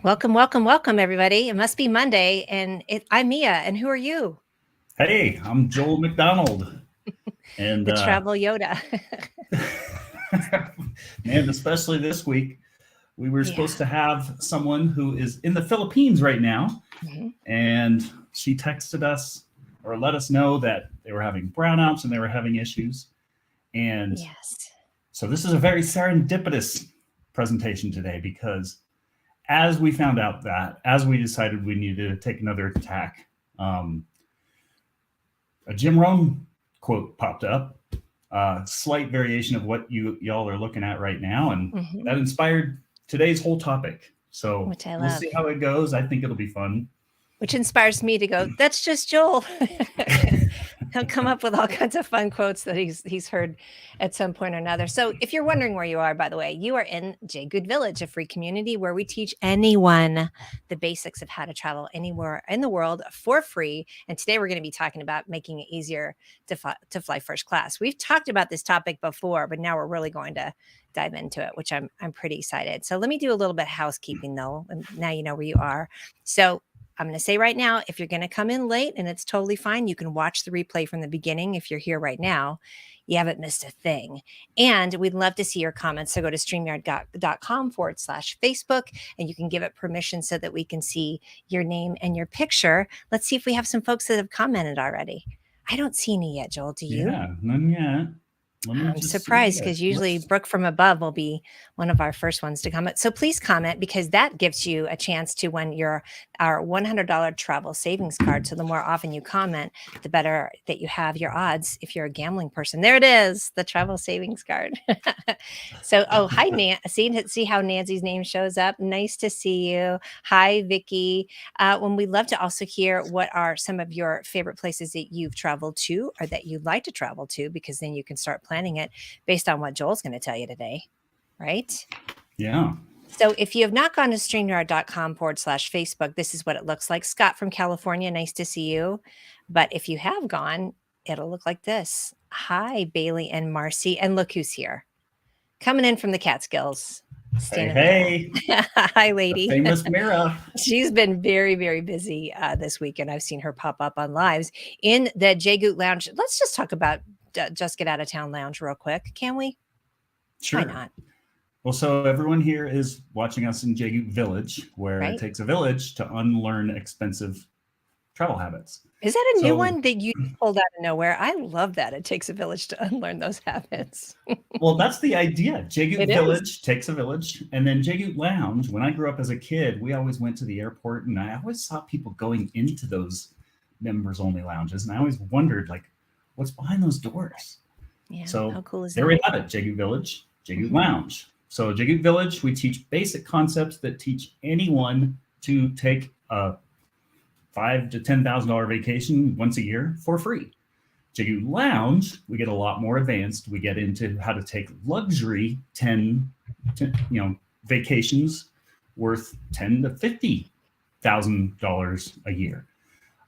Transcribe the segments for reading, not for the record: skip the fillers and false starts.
Welcome, welcome, welcome, everybody. It must be Monday, and I'm Mia. And who are you? Hey, I'm Joel McDonald. And The Travel Yoda. man, especially this week, we were supposed Yeah. to have someone who is in the Philippines right now. Mhm. And she texted us or let us know that they were having brownouts and they were having issues. And Yes. so this is a very serendipitous presentation today because as we found out that, as we decided we needed to take another tack, um, a Jim Rohn quote popped up, slight variation of what y'all are looking at right now, and Hmm. that inspired today's whole topic. So Which I we'll love. see how it goes. I think it'll be fun. Which inspires me to go, that's just Joel. He'll come up with all kinds of fun quotes that he's heard at some point or another. So if you're wondering where you are, by the way, you are in J Good Village, a free community where we teach anyone the basics of how to travel anywhere in the world for free. And today we're going to be talking about making it easier to fly first class. We've talked about this topic before, but now we're really going to dive into it, which I'm pretty excited. So let me do a little bit of housekeeping though. And now you know where you are. So I'm going to say right now, if you're going to come in late and it's totally fine, you can watch the replay from the beginning. If you're here right now, you haven't missed a thing. And we'd love to see your comments. So go to streamyard.com/Facebook and you can give it permission so that we can see your name and your picture. Let's see if we have some folks that have commented already. I don't see any yet, Joel. Do you? Yeah, none yet. Let me I'm just see. surprised because usually Brooke from above will be one of our first ones to comment. So please comment because that gives you a chance to win our $100 travel savings card. So the more often you comment, the better that you have your odds if you're a gambling person. There it is, the travel savings card. So, oh, hi, see how Nancy's name shows up. Nice to see you. Hi, Vicky. When we'd love to also hear what are some of your favorite places that you've traveled to or that you'd like to travel to, because then you can start planning it based on what Joel's going to tell you today, right? Yeah. So if you have not gone to streamyard.com/Facebook, this is what it looks like. Scott from California, nice to see you. But if you have gone, it'll look like this. Hi, Bailey and Marcy. And look who's here. Coming in from the Catskills. Hey, Standing hey, there. Hi, the lady. famous Mira. She's been very, very busy this week, and I've seen her pop up on lives in the J Goot Lounge. Let's just talk about Just Get Out of Town Lounge real quick, can we? Why Sure. not? Well, so everyone here is watching us in Jagu Village, where it Right? takes a village to unlearn expensive travel habits. Is that a new So one that you pulled out of nowhere? I love that. It takes a village to unlearn those habits. well, that's the idea. Jagut It is. Village takes a village, and then Jagut Lounge. When I grew up as a kid, we always went to the airport, and I always saw people going into those members-only lounges, and I always wondered, like, what's behind those doors? Yeah. So How cool is there that? we have it: Jagut Village, Jagut Mhm. Lounge. So Jagut Village, we teach basic concepts that teach anyone to take a $5,000 to $10,000 vacation once a year for free. Jagu Lounge, we get a lot more advanced. We get into how to take luxury 10 vacations worth $10,000 to $50,000 a year.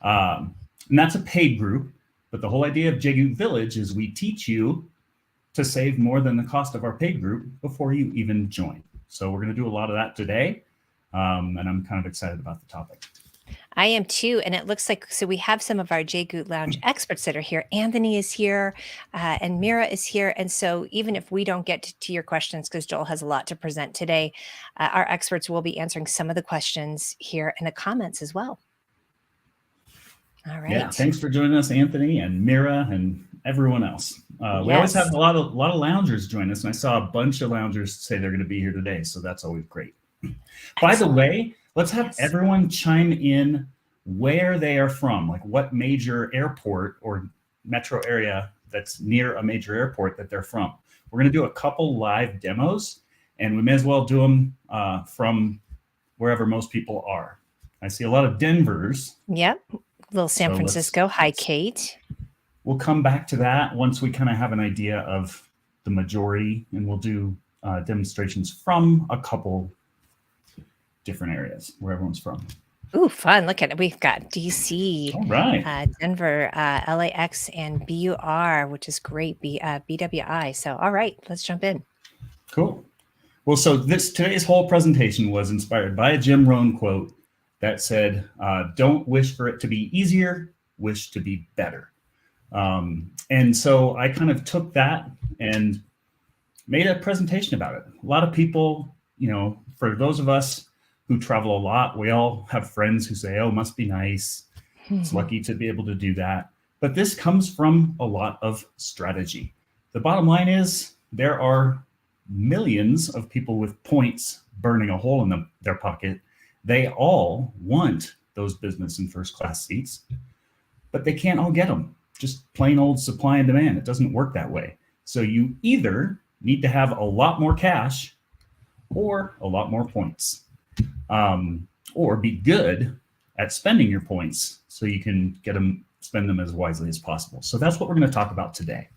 And that's a paid group. But the whole idea of Jagu Village is we teach you to save more than the cost of our paid group before you even join. So we're going to do a lot of that today. And I'm kind of excited about the topic. I am too. And it looks like, so we have some of our J Goot Lounge experts that are here. Anthony is here and Mira is here. And so even if we don't get to your questions, because Joel has a lot to present today, our experts will be answering some of the questions here in the comments as well. All Yeah, right. thanks for joining us, Anthony and Mira and everyone else. We always have Yes. a lot of loungers join us, and I saw a bunch of loungers say they're going to be here today, so that's always great. By the Excellent. way, let's have Yes. everyone chime in where they are from, like what major airport or metro area that's near a major airport that they're from. We're going to do a couple live demos, and we may as well do them from wherever most people are. I see a lot of Denvers. Yep. Little San So Francisco. Hi, Kate. we'll come back to that once we kind of have an idea of the majority, and we'll do demonstrations from a couple different areas where everyone's from. Ooh, fun. Look at it. We've got DC, All right. Denver, LAX, and BUR, which is great, BWI. So, all right, let's jump in. Cool. Well, so today's whole presentation was inspired by a Jim Rohn quote that said, "Don't wish for it to be easier, wish to be better." And so I kind of took that and made a presentation about it. A lot of people, for those of us who travel a lot, we all have friends who say, "Oh, must be nice. It's lucky to be able to do that." But this comes from a lot of strategy. The bottom line is there are millions of people with points burning a hole in their pocket. They all want those business and first class seats, but they can't all get them. Just plain old supply and demand. It doesn't work that way. So you either need to have a lot more cash or a lot more points, or be good at spending your points so you can spend them as wisely as possible. So that's what we're going to talk about today.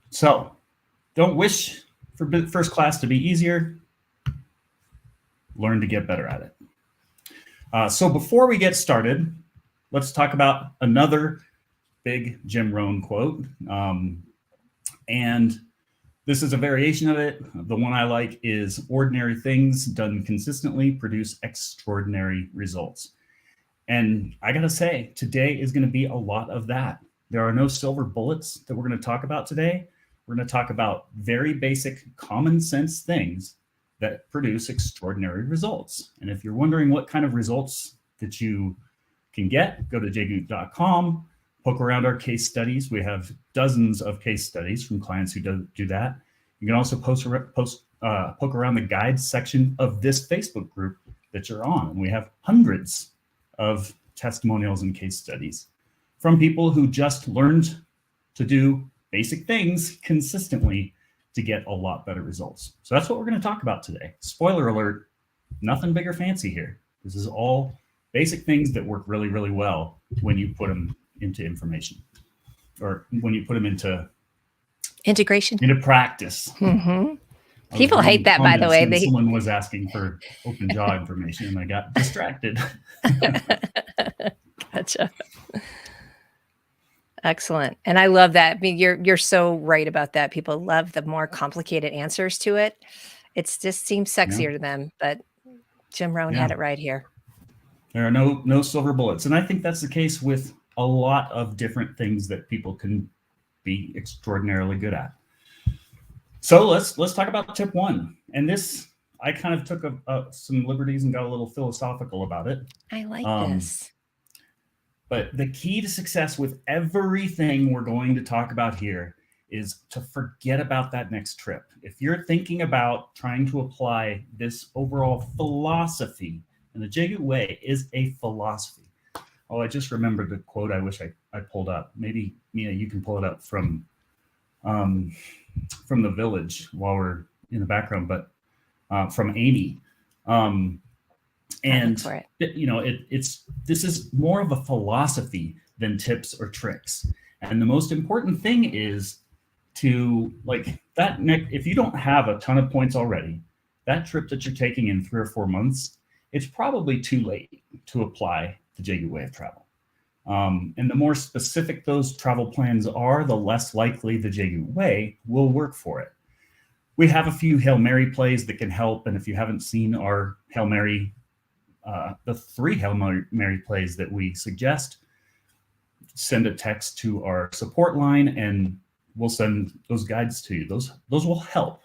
So don't wish for first class to be easier. Learn to get better at it. So before we get started, let's talk about another big Jim Rohn quote. And this is a variation of it. The one I like is, "Ordinary things done consistently produce extraordinary results." And I gotta say, today is gonna be a lot of that. There are no silver bullets that we're gonna talk about today. We're gonna talk about very basic, common sense things that produce extraordinary results. And if you're wondering what kind of results that you can get, go to jgoot.com, poke around our case studies. We have dozens of case studies from clients who do that. You can also poke around the guides section of this Facebook group that you're on. And we have hundreds of testimonials and case studies from people who just learned to do basic things consistently to get a lot better results. So that's what we're going to talk about today. Spoiler alert, nothing big or fancy here. This is all basic things that work really, really well when you put them into information, or when you put them into integration, into practice. People hate that, by the way. Someone was asking for open jaw information and I got distracted. Gotcha. Excellent. And I love that. I mean, you're so right about that. People love the more complicated answers to it. It just seems sexier to them, but Jim Rohn had it right here. There are no silver bullets. And I think that's the case with a lot of different things that people can be extraordinarily good at. So let's talk about tip one. And this, I kind of took some liberties and got a little philosophical about it. I like this. But the key to success with everything we're going to talk about here is to forget about that next trip. If you're thinking about trying to apply this overall philosophy, and the JGoot way is a philosophy. Oh, I just remembered the quote I wish I pulled up. Maybe, Mia, you can pull it up from The Village while we're in the background, but from Amy. And this is more of a philosophy than tips or tricks. And the most important thing is to, like, if you don't have a ton of points already, that trip that you're taking in 3 or 4 months, it's probably too late to apply the JGoot way of travel. And the more specific those travel plans are, the less likely the JGoot way will work for it. We have a few Hail Mary plays that can help. And if you haven't seen our Hail Mary, the 3 Hail Mary plays that we suggest, send a text to our support line and we'll send those guides to you. Those will help.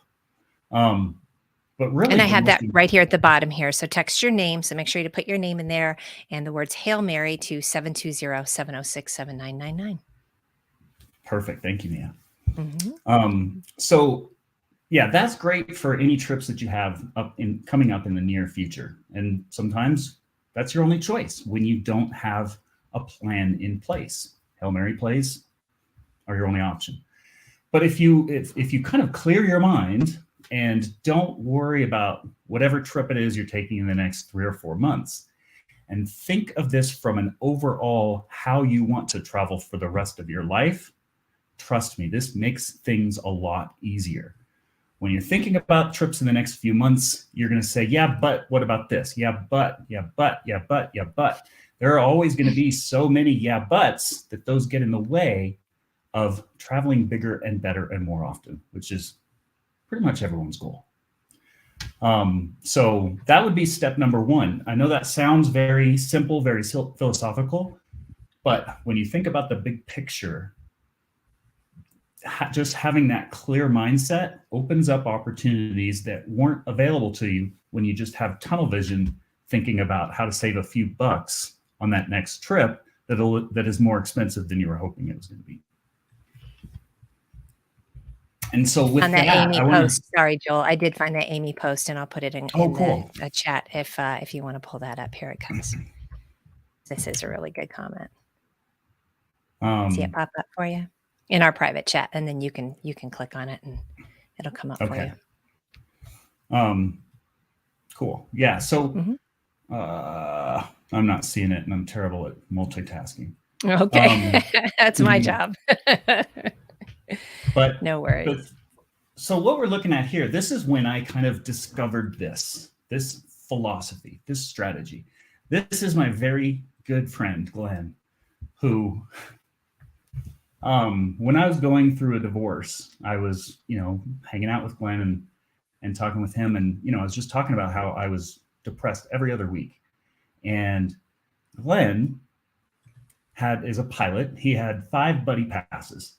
But really, and I have that right here at the bottom here. So text your name. So make sure you put your name in there and the words Hail Mary to 720-706-7999. Perfect. Thank you, Mia. So yeah, that's great for any trips that you have coming up in the near future. And sometimes that's your only choice when you don't have a plan in place. Hail Mary plays are your only option. But if you kind of clear your mind and don't worry about whatever trip it is you're taking in the next 3 or 4 months, and think of this from an overall how you want to travel for the rest of your life, trust me, this makes things a lot easier. When you're thinking about trips in the next few months, you're going to say, yeah, but what about this? Yeah, but. There are always going to be so many yeah, buts that those get in the way of traveling bigger and better and more often, which is pretty much everyone's goal. So that would be step number one. I know that sounds very simple, very philosophical, but when you think about the big picture, just having that clear mindset opens up opportunities that weren't available to you when you just have tunnel vision, thinking about how to save a few bucks on that next trip that is more expensive than you were hoping it was going to be. And so with On that that, Amy I want post, sorry, Joel, I did find that Amy post, and I'll put it in cool. the chat if you want to pull that up. Here it comes. This is a really good comment. See it pop up for you in our private chat, and then you can click on it and it'll come up for you. Cool. Yeah. So I'm not seeing it, and I'm terrible at multitasking. Okay. That's my job. But no worries. So what we're looking at here, this is when I kind of discovered this philosophy, this strategy. This is my very good friend, Glenn, who, when I was going through a divorce, I was, hanging out with Glenn and talking with him. And, I was just talking about how I was depressed every other week. And Glenn is a pilot. He had 5 buddy passes.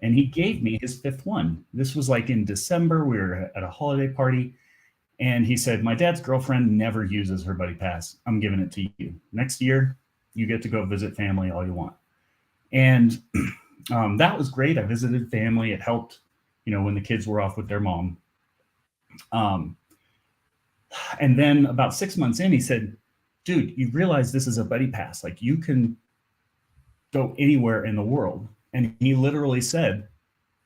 And he gave me his 5th one. This was like in December. We were at a holiday party. And he said, my dad's girlfriend never uses her buddy pass. I'm giving it to you. Next year, you get to go visit family all you want. And that was great. I visited family. It helped, when the kids were off with their mom. And then about 6 months in, he said, dude, you realize this is a buddy pass. Like, you can go anywhere in the world. And he literally said,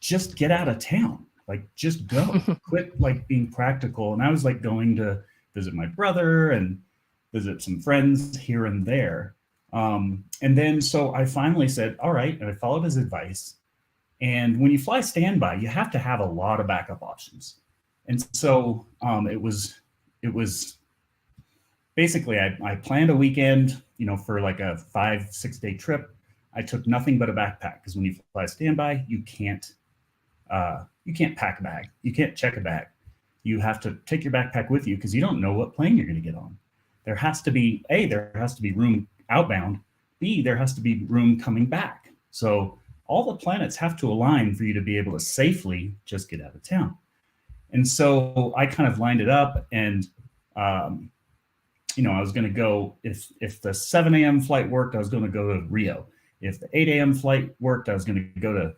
just get out of town. Like, just go. Quit like being practical. And I was like going to visit my brother and visit some friends here and there. And then so I finally said, all right. And I followed his advice. And when you fly standby, you have to have a lot of backup options. And so it was basically, I planned a weekend, for like a 5-6 day trip. I took nothing but a backpack, because when you fly standby, you can't pack a bag. You can't check a bag. You have to take your backpack with you, because you don't know what plane you're going to get on. There has to be room outbound. B, there has to be room coming back. So all the planets have to align for you to be able to safely just get out of town. And so I kind of lined it up, and I was going to go, if the 7 a.m. flight worked, I was going to go to Rio. If the 8 a.m. flight worked, I was going to go to,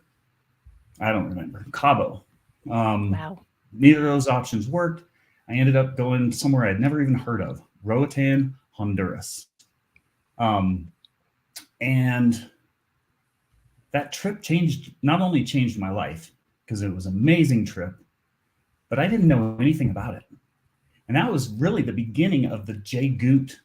I don't remember, Cabo. Wow. Neither of those options worked. I ended up going somewhere I'd never even heard of, Roatan, Honduras. And that trip not only changed my life, because it was an amazing trip, but I didn't know anything about it. And that was really the beginning of the Jay Goot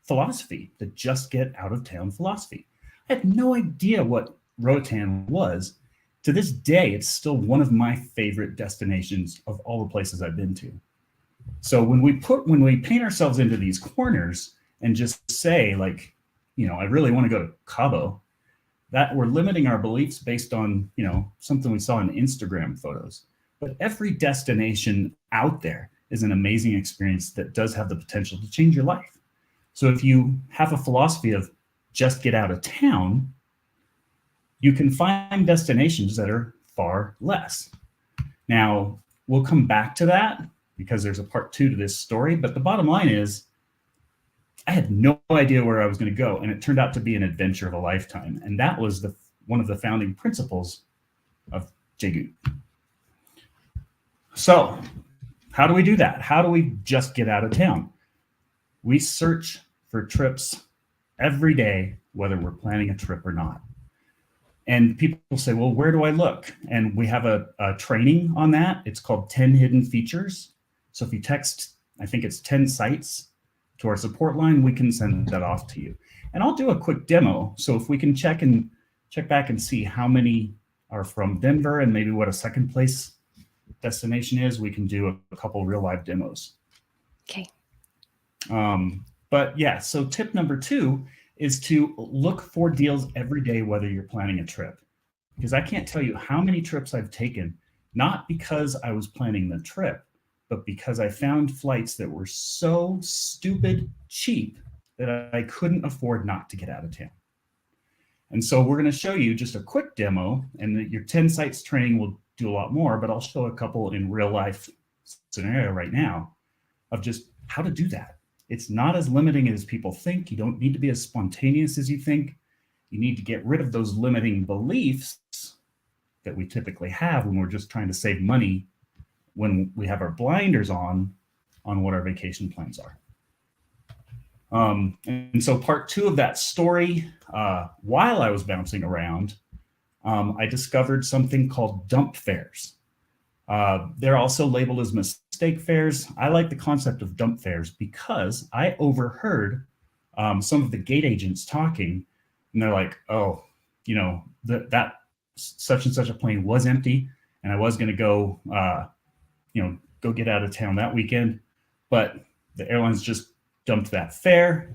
philosophy, the just get out of town philosophy. I had no idea what Roatan was. To this day, it's still one of my favorite destinations of all the places I've been to. So when we paint ourselves into these corners and just say, like, I really want to go to Cabo, that we're limiting our beliefs based on, something we saw in Instagram photos. But every destination out there is an amazing experience that does have the potential to change your life. So if you have a philosophy of just get out of town, you can find destinations that are far less. Now, we'll come back to that because there's a part 2 to this story, but the bottom line is I had no idea where I was going to go, and it turned out to be an adventure of a lifetime. And that was one of the founding principles of Jay Goot. So how do we do that? How do we just get out of town? We search for trips every day, whether we're planning a trip or not. And people say, well, where do I look? And we have a training on that. It's called 10 Hidden Features. So if you text, I think it's 10 sites to our support line, we can send that off to you. And I'll do a quick demo. So if we can check back and see how many are from Denver and maybe what a second place destination is, we can do a couple real live demos. Okay. But yeah, so tip number 2 is to look for deals every day, whether you're planning a trip. Because I can't tell you how many trips I've taken not because I was planning the trip, but because I found flights that were so stupid cheap that I couldn't afford not to get out of town. And so we're going to show you just a quick demo, and your 10 sites training will do a lot more, but I'll show a couple in real life scenario right now of just how to do that. It's not as limiting as people think. You don't need to be as spontaneous as you think. You need to get rid of those limiting beliefs that we typically have when we're just trying to save money when we have our blinders on what our vacation plans are. And so part 2 of that story, while I was bouncing around, I discovered something called dump fares. They're also labeled as mistake fares. I like the concept of dump fares because I overheard some of the gate agents talking, and they're like, oh, you know, that such and such a plane was empty, and I was going to go, go get out of town that weekend, but the airlines just dumped that fare.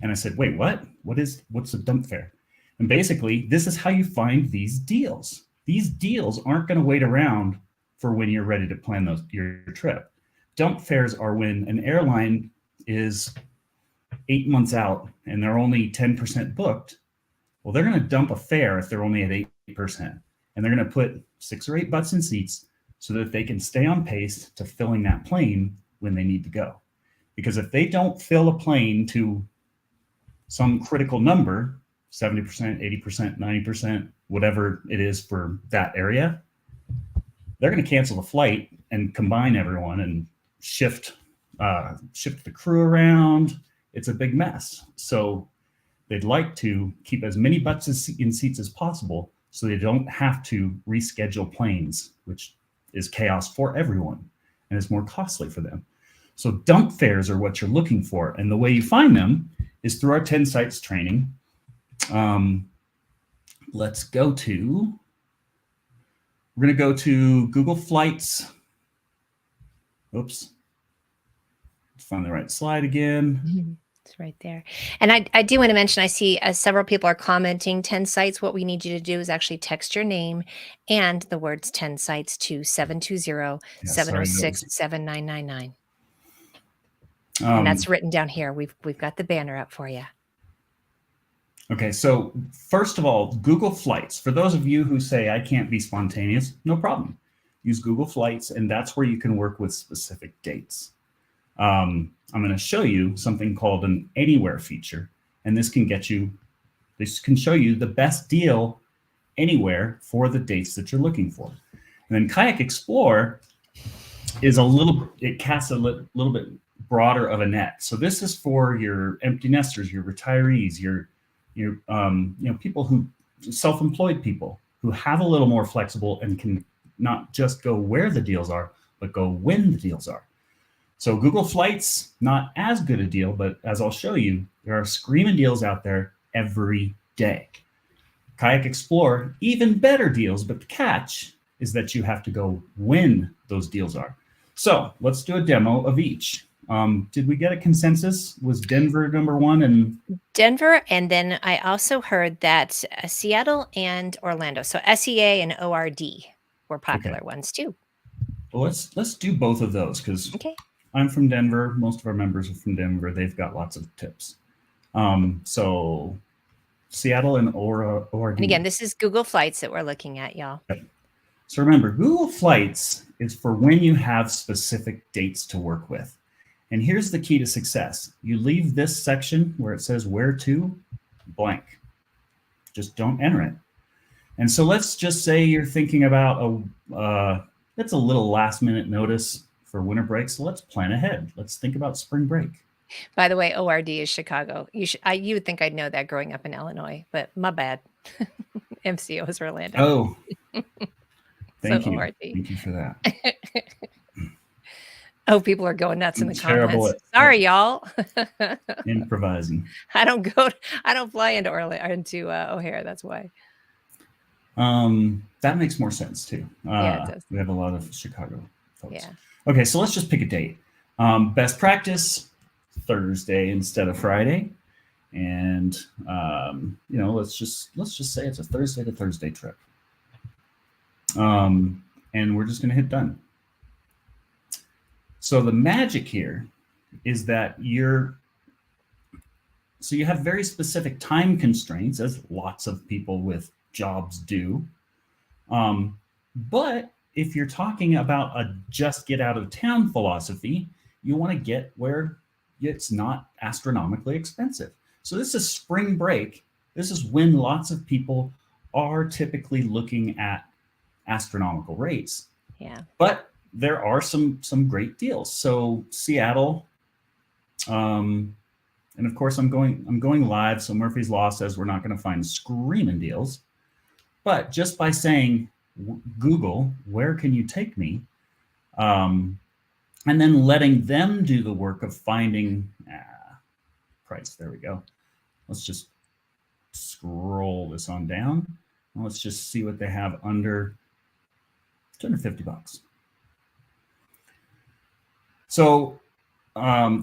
And I said, wait, what? What's a dump fare? And basically, this is how you find these deals. These deals aren't going to wait around for when you're ready to plan your trip. Dump fares are when an airline is 8 months out and they're only 10% booked. Well, they're going to dump a fare if they're only at 8%. And they're going to put 6 or 8 butts in seats so that they can stay on pace to filling that plane when they need to go. Because if they don't fill a plane to some critical number, 70%, 80%, 90%, whatever it is for that area, they're going to cancel the flight and combine everyone and shift the crew around. It's a big mess. So they'd like to keep as many butts in seats as possible so they don't have to reschedule planes, which is chaos for everyone and it's more costly for them. So dump fares are what you're looking for. And the way you find them is through our 10 sites training. We're going to go to Google Flights. Oops. Let's find the right slide again. It's right there. And I do want to mention, I see several people are commenting 10 sites. What we need you to do is actually text your name and the words 10 sites to 720-706-7999. And that's written down here. We've got the banner up for you. Okay, so first of all, Google Flights. For those of you who say I can't be spontaneous, no problem. Use Google Flights, and that's where you can work with specific dates. I'm going to show you something called an anywhere feature, and this can show you the best deal anywhere for the dates that you're looking for. And then Kayak Explore is it casts a little bit broader of a net. So this is for your empty nesters, your retirees, your people who self-employed people who have a little more flexible and can not just go where the deals are, but go when the deals are. So Google Flights, not as good a deal, but as I'll show you, there are screaming deals out there every day. Kayak Explore, even better deals, but the catch is that you have to go when those deals are. So let's do a demo of each. Did we get a consensus? Was Denver number 1? And Denver, and then I also heard that Seattle and Orlando. So SEA and ORD were popular ones too. Well, let's do both of those because I'm from Denver. Most of our members are from Denver. They've got lots of tips. So Seattle and ORD. And again, this is Google Flights that we're looking at, y'all. So remember, Google Flights is for when you have specific dates to work with. And here's the key to success. You leave this section where it says where to blank. Just don't enter it. And so let's just say you're thinking about that's a little last minute notice for winter break. So let's plan ahead. Let's think about spring break. By the way, ORD is Chicago. You would think I'd know that growing up in Illinois, but my bad. MCO is Orlando. Oh, thank so you. ORD. Thank you for that. Oh, people are going nuts in the comments. Sorry, y'all. Improvising. I don't fly into O'Hare. That's why. That makes more sense too. Yeah, it does. We have a lot of Chicago folks. Yeah. Okay, so let's just pick a date. Best practice, Thursday instead of Friday. And let's just say it's a Thursday to Thursday trip. And and we're just going to hit done. So the magic here is that you have very specific time constraints, as lots of people with jobs do. But if you're talking about a just get out of town philosophy, you want to get where it's not astronomically expensive. So this is spring break. This is when lots of people are typically looking at astronomical rates. Yeah. But there are some great deals. So Seattle, and of course I'm going live. So Murphy's Law says we're not going to find screaming deals. But just by saying Google, where can you take me? And then letting them do the work of finding price. There we go. Let's just scroll this on down. And let's just see what they have under $250. So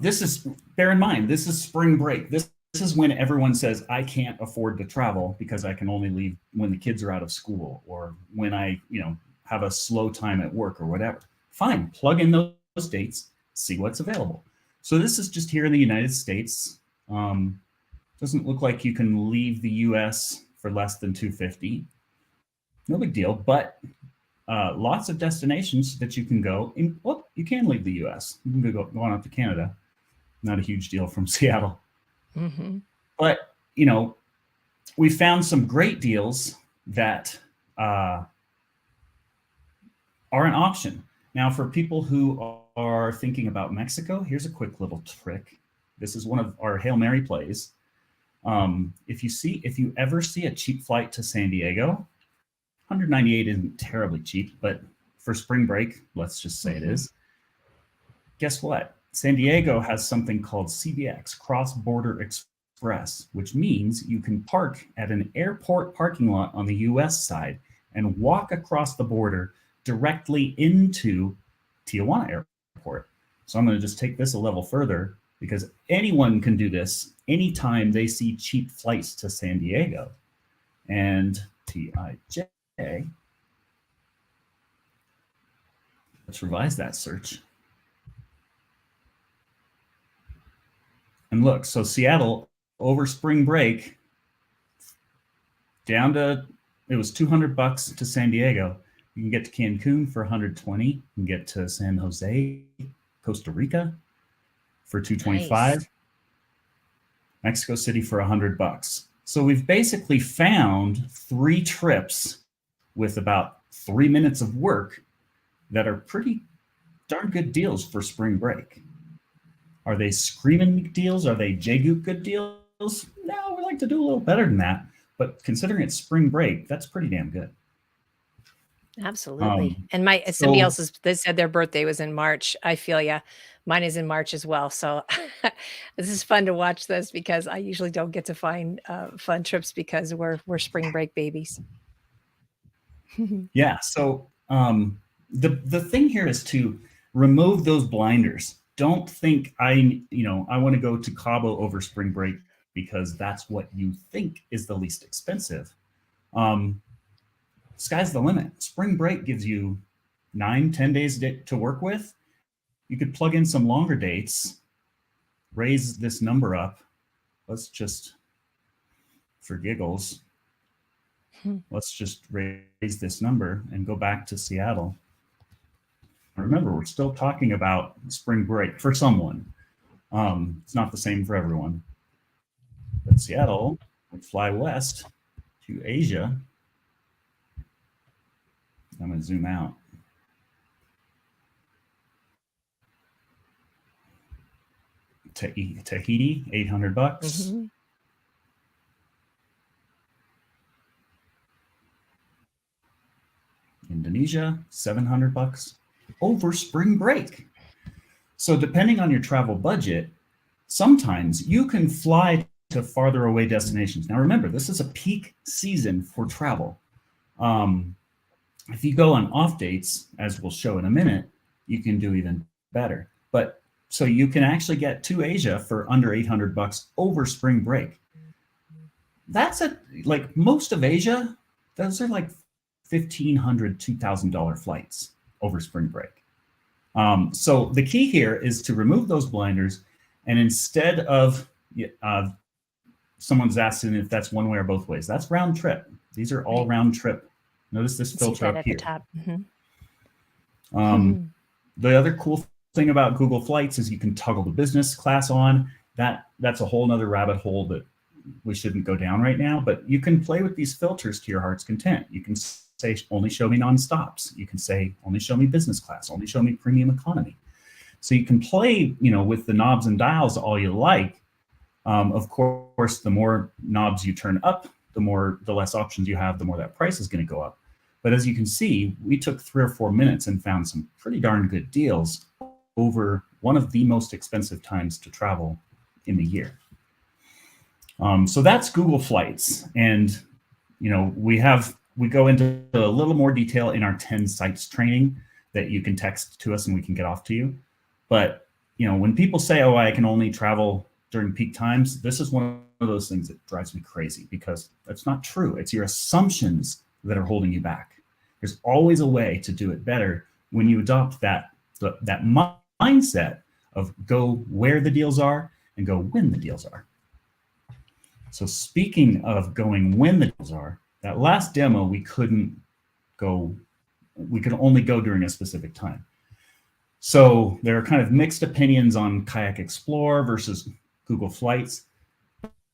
this is, bear in mind, this is spring break. This is when everyone says, I can't afford to travel because I can only leave when the kids are out of school or when I, have a slow time at work or whatever. Fine, plug in those dates, see what's available. So this is just here in the United States. Doesn't look like you can leave the US for less than $250. No big deal, but lots of destinations that you can go in. Well, you can leave the US. You can go on up to Canada. Not a huge deal from Seattle. Mm-hmm. But, we found some great deals that are an option. Now, for people who are thinking about Mexico, here's a quick little trick. This is one of our Hail Mary plays. If you ever see a cheap flight to San Diego, $198 isn't terribly cheap, but for spring break, let's just say it is. Guess what? San Diego has something called CBX, Cross Border Express, which means you can park at an airport parking lot on the US side and walk across the border directly into Tijuana Airport. So I'm going to just take this a level further because anyone can do this anytime they see cheap flights to San Diego. And TIJ, let's revise that search. And look, so Seattle over spring break down to, it was $200 to San Diego. You can get to Cancun for $120. You can get to San Jose, Costa Rica for $225. Nice. Mexico City for $100. So we've basically found 3 trips with about 3 minutes of work that are pretty darn good deals for spring break. Are they screaming deals? Are they J-Goop good deals? No, we like to do a little better than that. But considering it's spring break, that's pretty damn good. Absolutely. And somebody else's, they said their birthday was in March. I feel ya. Mine is in March as well. So this is fun to watch this because I usually don't get to find fun trips because we're spring break babies. Yeah. So the thing here is to remove those blinders. Don't think I want to go to Cabo over spring break because that's what you think is the least expensive. Sky's the limit. Spring break gives you 9-10 days to work with. You could plug in some longer dates, raise this number up. Let's just, for giggles, let's just raise this number and go back to Seattle. Remember, we're still talking about spring break for someone. It's not the same for everyone. But Seattle would fly west to Asia. I'm going to zoom out. Tahiti, $800. Mm-hmm. Indonesia, $700 over spring break. So depending on your travel budget, sometimes you can fly to farther away destinations. Now remember, this is a peak season for travel. If you go on off dates, as we'll show in a minute, you can do even better. But so you can actually get to Asia for under $800 over spring break. That's like most of Asia, those are like $1,500, $2,000 flights over spring break. So the key here is to remove those blinders, and instead of someone's asking if that's one way or both ways, that's round trip. These are all round trip. Notice this filter up here. At the top. The other cool thing about Google Flights is you can toggle the business class on. That's a whole nother rabbit hole that we shouldn't go down right now, but you can play with these filters to your heart's content. You can say, only show me nonstops. You can say, only show me business class, only show me premium economy. So you can play, with the knobs and dials all you like. Of course, the more knobs you turn up, the less options you have, the more that price is going to go up. But as you can see, we took 3 or 4 minutes and found some pretty darn good deals over one of the most expensive times to travel in the year. So that's Google Flights. And, we go into a little more detail in our 10 sites training that you can text to us and we can get off to you. But, when people say, oh, I can only travel during peak times, this is one of those things that drives me crazy, because that's not true. It's your assumptions that are holding you back. There's always a way to do it better when you adopt that mindset of go where the deals are and go when the deals are. So speaking of going when the deals are, that last demo, we could only go during a specific time. So there are kind of mixed opinions on Kayak Explore versus Google Flights,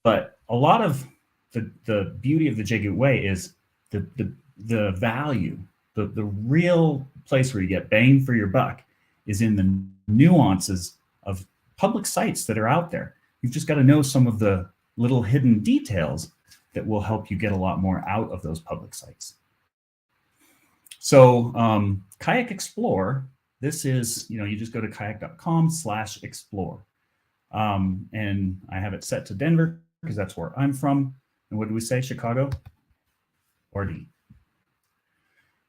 but a lot of the beauty of the JGood Way is the value, the real place where you get bang for your buck is in the nuances of public sites that are out there. You've just got to know some of the little hidden details that will help you get a lot more out of those public sites. So Kayak Explore, this is, you just go to kayak.com/explore. And I have it set to Denver because that's where I'm from. And what do we say, Chicago? RD.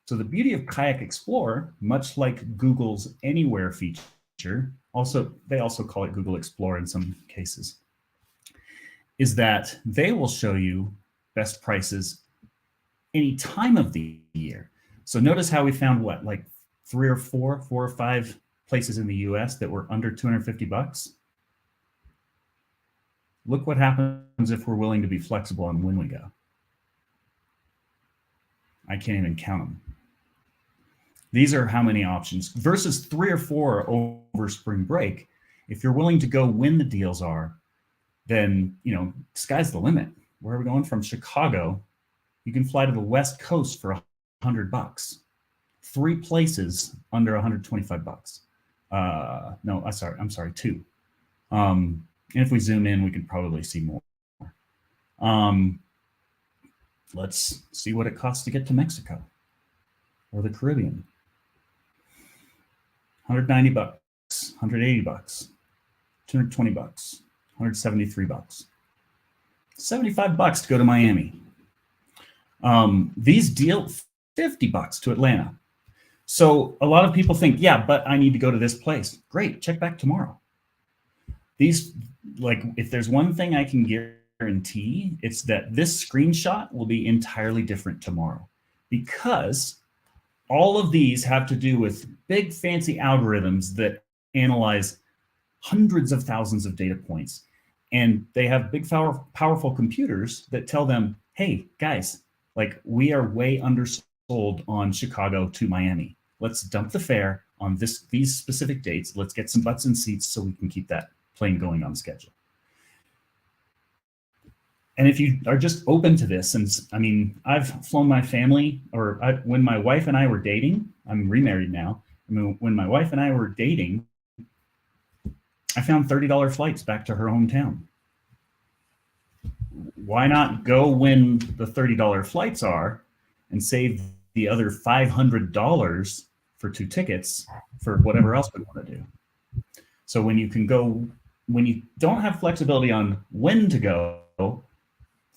So the beauty of Kayak Explore, much like Google's Anywhere feature, they also call it Google Explore in some cases, is that they will show you best prices any time of the year. So notice how we found like 4 or 5 places in the US that were under $250. Look what happens if we're willing to be flexible on when we go. I can't even count them. These are how many options versus 3 or 4 over spring break. If you're willing to go when the deals are, then, sky's the limit. Where are we going from Chicago? You can fly to the West Coast for $100. 3 places under $125. No, I'm sorry, 2. And if we zoom in, we can probably see more. Let's see what it costs to get to Mexico or the Caribbean. $190, $180, $220, $173, $75 to go to Miami. These deal $50 to Atlanta. So a lot of people think, yeah, but I need to go to this place. Great, check back tomorrow. These, if there's one thing I can guarantee, it's that this screenshot will be entirely different tomorrow, because all of these have to do with big fancy algorithms that analyze hundreds of thousands of data points. And they have big, powerful computers that tell them, hey, guys, we are way undersold on Chicago to Miami. Let's dump the fare on these specific dates. Let's get some butts in seats so we can keep that plane going on schedule. And if you are just open to this, and I've flown my family, when my wife and I were dating, I'm remarried now. When my wife and I were dating, I found $30 flights back to her hometown. Why not go when the $30 flights are and save the other $500 for 2 tickets for whatever else we want to do? So when you don't have flexibility on when to go,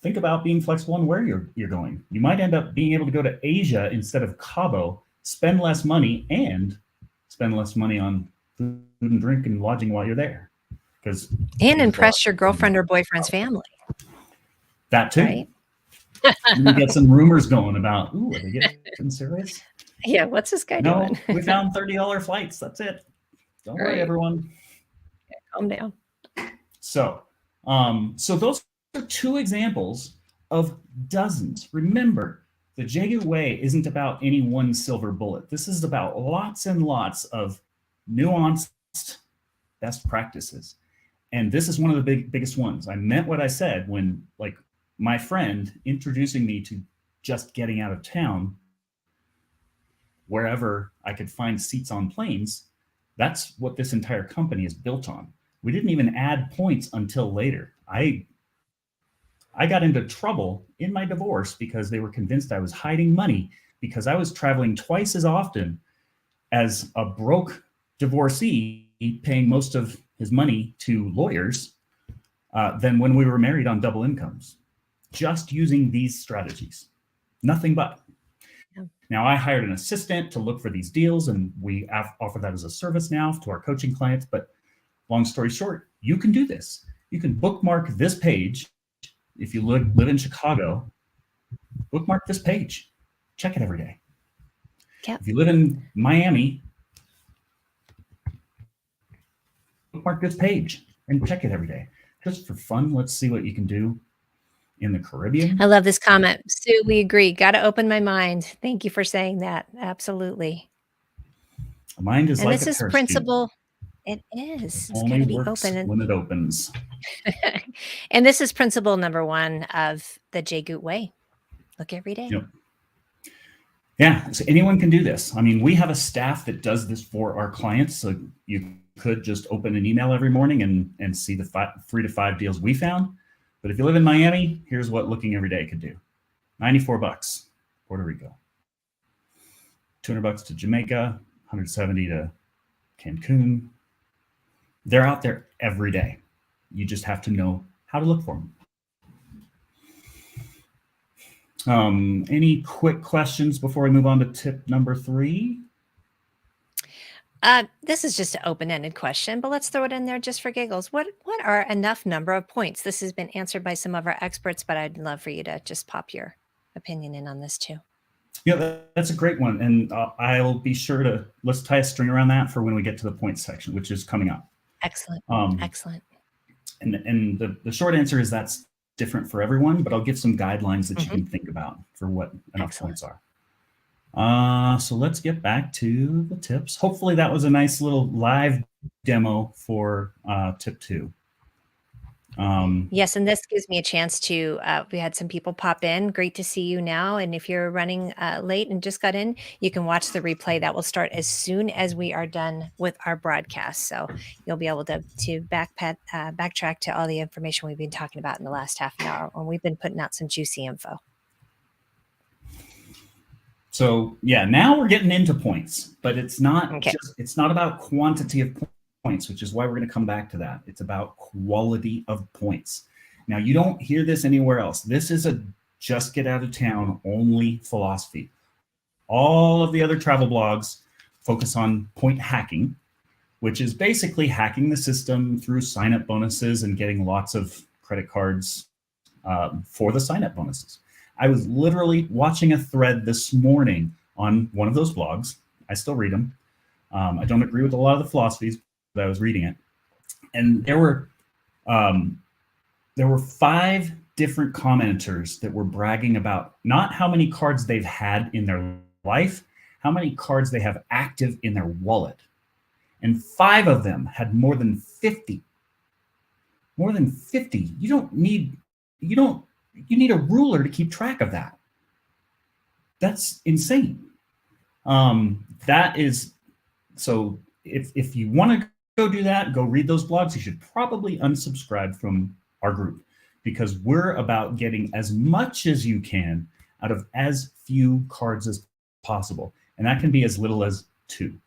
think about being flexible on where you're going. You might end up being able to go to Asia instead of Cabo, spend less money, and spend less money on food and drink and lodging while you're there. And impress your girlfriend or boyfriend's family. That too. Right? We get some rumors going about, ooh, are they getting serious? Yeah, what's this guy No, doing? we found $30 flights. That's it. Don't worry, Right. everyone. Calm down. So, so those are two examples of dozens. Remember, the Jaegu Way isn't about any one silver bullet. This is about lots and lots of nuanced best practices. And this is one of the biggest ones. I meant what I said when, like, my friend introducing me to just getting out of town wherever I could find seats on planes. That's what this entire company is built on. We didn't even add points until later. I got into trouble in my divorce because they were convinced I was hiding money because I was traveling twice as often as a broke divorcee paying most of his money to lawyers than when we were married on double incomes, just using these strategies. Nothing but. Yeah. Now, I hired an assistant to look for these deals, and we offer that as a service now to our coaching clients. But long story short, you can do this. You can bookmark this page. If you live in Chicago, bookmark this page. Check it every day. Yep. If you live in Miami, bookmark this page and check it every day. Just for fun, let's see what you can do in the Caribbean. I love this comment. Sue, we agree. Got to open my mind. Thank you for saying that. Absolutely. A mind is And like this a is parachute. principle. It is. It's got Only to be works open. when it opens. And this is principle number 1 of the Jaegu Way. Look every day. Yep. Yeah, so anyone can do this. I mean, we have a staff that does this for our clients. So you could just open an email every morning and see the 3 to 5 deals we found. But if you live in Miami, here's what looking every day could do. $94, Puerto Rico. $200 to Jamaica, $170 to Cancun. They're out there every day. You just have to know how to look for them. Any quick questions before we move on to tip number 3? This is just an open-ended question, but let's throw it in there just for giggles. What are enough number of points? This has been answered by some of our experts, but I'd love for you to just pop your opinion in on this too. Yeah, that's a great one. And I'll be sure to, let's tie a string around that for when we get to the points section, which is coming up. Excellent. Excellent. And the short answer is that's different for everyone, but I'll give some guidelines that you can think about for what enough points are. So let's get back to the tips. Hopefully that was a nice little live demo for tip 2. Yes, and this gives me a chance to, we had some people pop in. Great to see you now. And if you're running late and just got in, you can watch the replay. That will start as soon as we are done with our broadcast. So you'll be able to backtrack to all the information we've been talking about in the last half an hour when we've been putting out some juicy info. So yeah, now we're getting into points, but it's not it's not about quantity of points, which is why we're going to come back to that. It's about quality of points. Now, you don't hear this anywhere else. This is a just get out of town only philosophy. All of the other travel blogs focus on point hacking, which is basically hacking the system through sign-up bonuses and getting lots of credit cards for the sign-up bonuses. I was literally watching a thread this morning on one of those blogs. I still read them. I don't agree with a lot of the philosophies, but I was reading it. And there were 5 different commenters that were bragging about not how many cards they've had in their life, how many cards they have active in their wallet. And 5 of them had more than 50. More than 50. You need a ruler to keep track of that. That's insane. That is, so if you want to go do that, go read those blogs. You should probably unsubscribe from our group because we're about getting as much as you can out of as few cards as possible. And that can be as little as 2.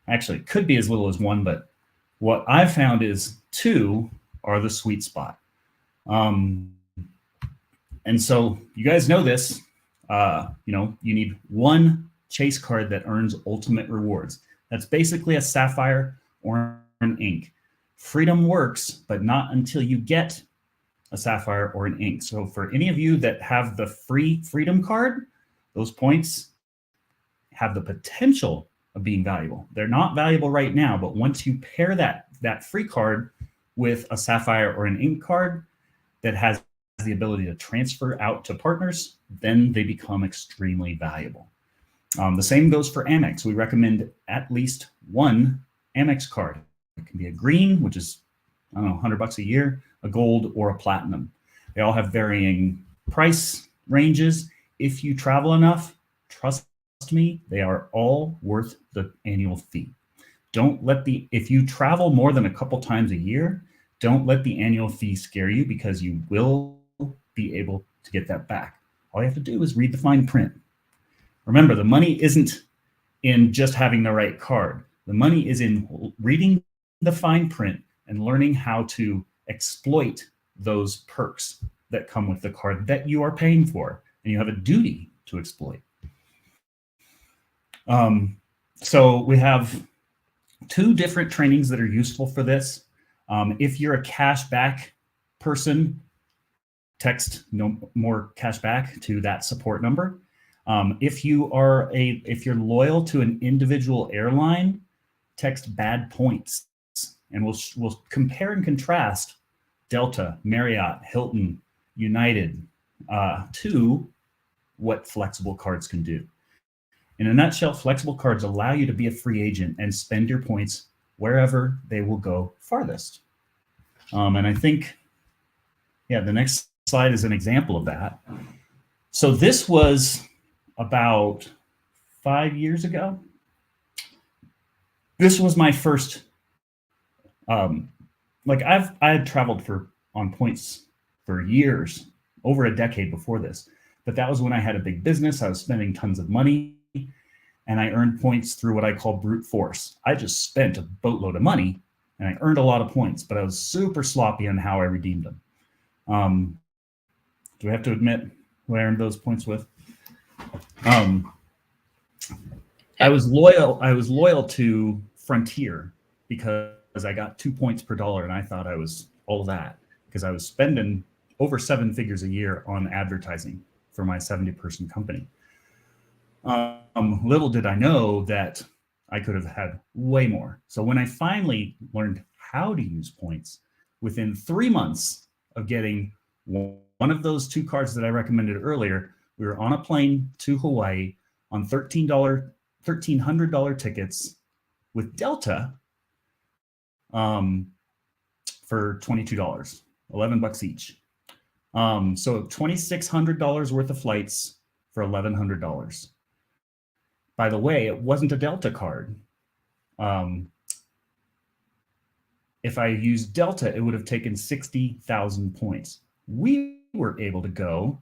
Actually, it could be as little as 1, but what I've found is 2 are the sweet spot. And so you guys know this, you need 1 chase card that earns ultimate rewards. That's basically a sapphire or an ink. Freedom works, but not until you get a sapphire, or an ink. So for any of you that have the free Freedom card, those points have the potential of being valuable. They're not valuable right now, but once you pair that free card with a sapphire or an ink card that has the ability to transfer out to partners, then they become extremely valuable. The same goes for Amex. We recommend at least one Amex card. It can be a green, which is, I don't know, $100 a year, a gold, or a platinum. They all have varying price ranges. If you travel enough, trust me, they are all worth the annual fee. If you travel more than a couple times a year, don't let the annual fee scare you, because you will be able to get that back. All you have to do is read the fine print. Remember, the money isn't in just having the right card. The money is in reading the fine print and learning how to exploit those perks that come with the card that you are paying for, and you have a duty to exploit. So we have two different trainings that are useful for this. If you're a cash back person, text "no more cash back" to that support number. If you're loyal to an individual airline, text "bad points," and we'll compare and contrast Delta, Marriott, Hilton, United to what flexible cards can do. In a nutshell, flexible cards allow you to be a free agent and spend your points wherever they will go farthest. And I think, the next slide is an example of that. So this was about 5 years ago. This was my first, I had traveled on points for years, over a decade before this, but that was when I had a big business. I was spending tons of money, and I earned points through what I call brute force. I just spent a boatload of money, and I earned a lot of points, but I was super sloppy on how I redeemed them. Do I have to admit who I earned those points with? I was loyal to Frontier because I got 2 points per dollar, and I thought I was all that because I was spending over 7 figures a year on advertising for my 70-person company. Little did I know that I could have had way more. So when I finally learned how to use points, within 3 months of getting one of those 2 cards that I recommended earlier, we were on a plane to Hawaii on $1,300 tickets with Delta for $22, $11 each. So $2,600 worth of flights for $1,100. By the way, it wasn't a Delta card. If I used Delta, it would have taken 60,000 points. We were able to go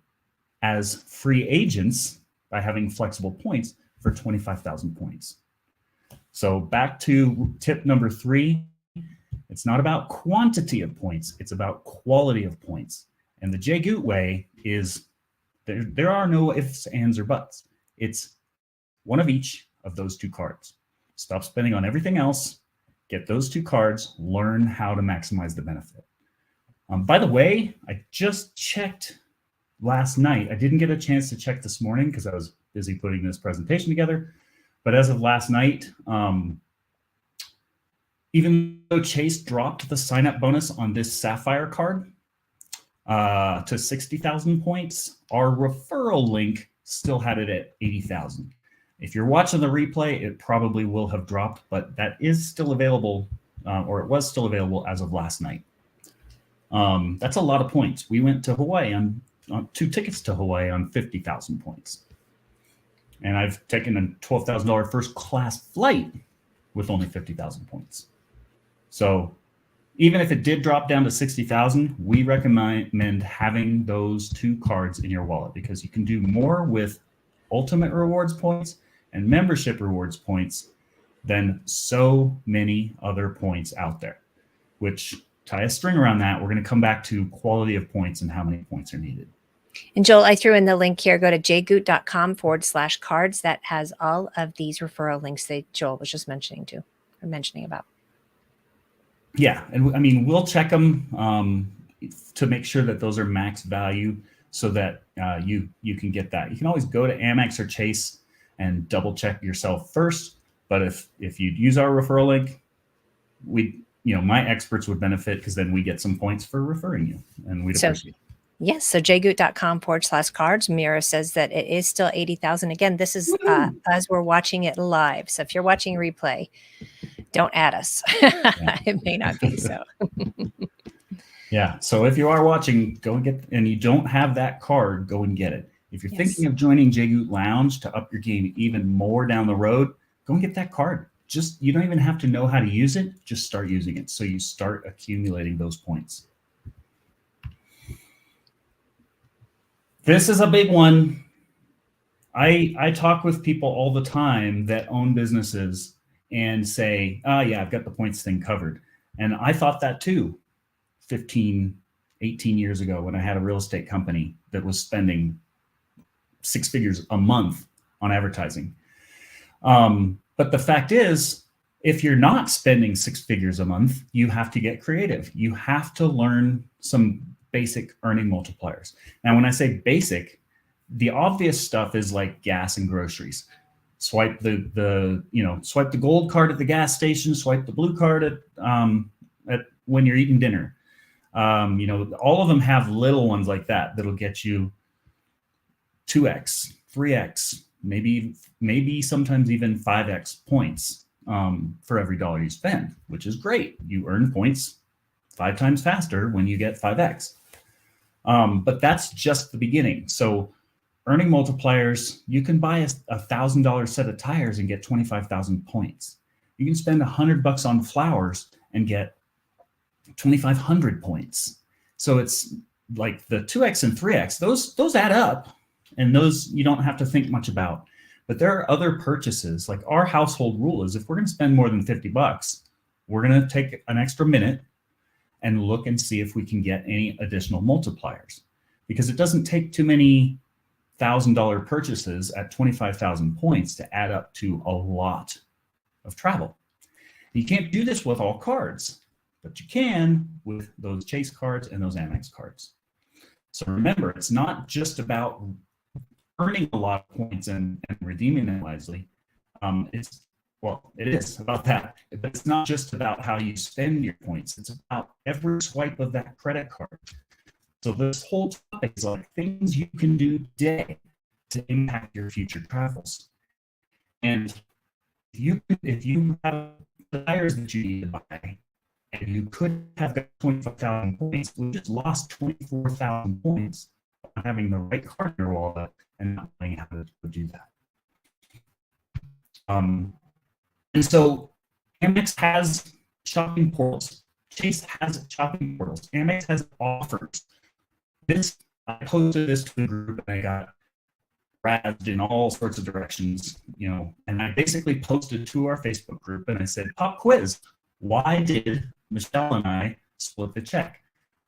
as free agents by having flexible points for 25,000 points. So back to tip number 3, it's not about quantity of points, it's about quality of points. And the Jay Goot way is there are no ifs, ands, or buts. It's one of each of those 2 cards. Stop spending on everything else, get those 2 cards, learn how to maximize the benefit. By the way, I just checked last night. I didn't get a chance to check this morning because I was busy putting this presentation together. But as of last night, even though Chase dropped the sign-up bonus on this Sapphire card to 60,000 points, our referral link still had it at 80,000. If you're watching the replay, it probably will have dropped, but that is still available, or it was still available as of last night. That's a lot of points. We went to Hawaii on 2 tickets to Hawaii on 50,000 points. And I've taken a $12,000 first class flight with only 50,000 points. So even if it did drop down to 60,000, we recommend having those 2 cards in your wallet because you can do more with Ultimate Rewards points and membership rewards points than so many other points out there, which tie a string around that. We're going to come back to quality of points and how many points are needed. And Joel, I threw in the link here. Go to jgoot.com/cards. That has all of these referral links that Joel was just mentioning about. Yeah, and I mean, we'll check them. to make sure that those are max value so that you can get that. You can always go to Amex or Chase and double check yourself first. But if you use our referral link, my experts would benefit because then we get some points for referring you, and we'd appreciate it. Yes. So jgoot.com/cards. Mira says that it is still 80,000. Again, this is as we're watching it live. So if you're watching replay, don't add us. Yeah. It may not be so. Yeah. So if you are watching, go and get, and you don't have that card, go and get it. If you're thinking of joining JGoot Lounge to up your game even more down the road, go and get that card. You don't even have to know how to use it. Just start using it. So you start accumulating those points. This is a big one. I talk with people all the time that own businesses and say, oh yeah, I've got the points thing covered. And I thought that too 15, 18 years ago when I had a real estate company that was spending 6 figures a month on advertising. But the fact is, if you're not spending 6 figures a month, you have to get creative. You have to learn some basic earning multipliers. Now, when I say basic, the obvious stuff is like gas and groceries. Swipe swipe the gold card at the gas station, swipe the blue card at when you're eating dinner. All of them have little ones like that that'll get you 2x, 3x, maybe sometimes even 5x points for every dollar you spend, which is great. You earn points 5 times faster when you get 5x. But that's just the beginning. So earning multipliers, you can buy a $1,000 set of tires and get 25,000 points. You can spend $100 on flowers and get 2,500 points. So it's like the 2x and 3x, those add up, and those you don't have to think much about. But there are other purchases. Like our household rule is if we're going to spend more than $50, we're going to take an extra minute and look and see if we can get any additional multipliers, because it doesn't take too many $1,000 purchases at 25,000 points to add up to a lot of travel. You can't do this with all cards, but you can with those Chase cards and those Amex cards. So remember, it's not just about earning a lot of points and redeeming them wisely. It is about that, but it's not just about how you spend your points. It's about every swipe of that credit card. So this whole topic is like things you can do today to impact your future travels. And if you have the tires that you need to buy, and you could have got 25,000 points, we just lost 24,000 points on having the right card in your wallet and not knowing how to do that. And so Amex has shopping portals. Chase has shopping portals. Amex has offers. I posted this to the group and I got razzed in all sorts of directions, and I basically posted to our Facebook group and I said, pop quiz, why did Michelle and I split the check?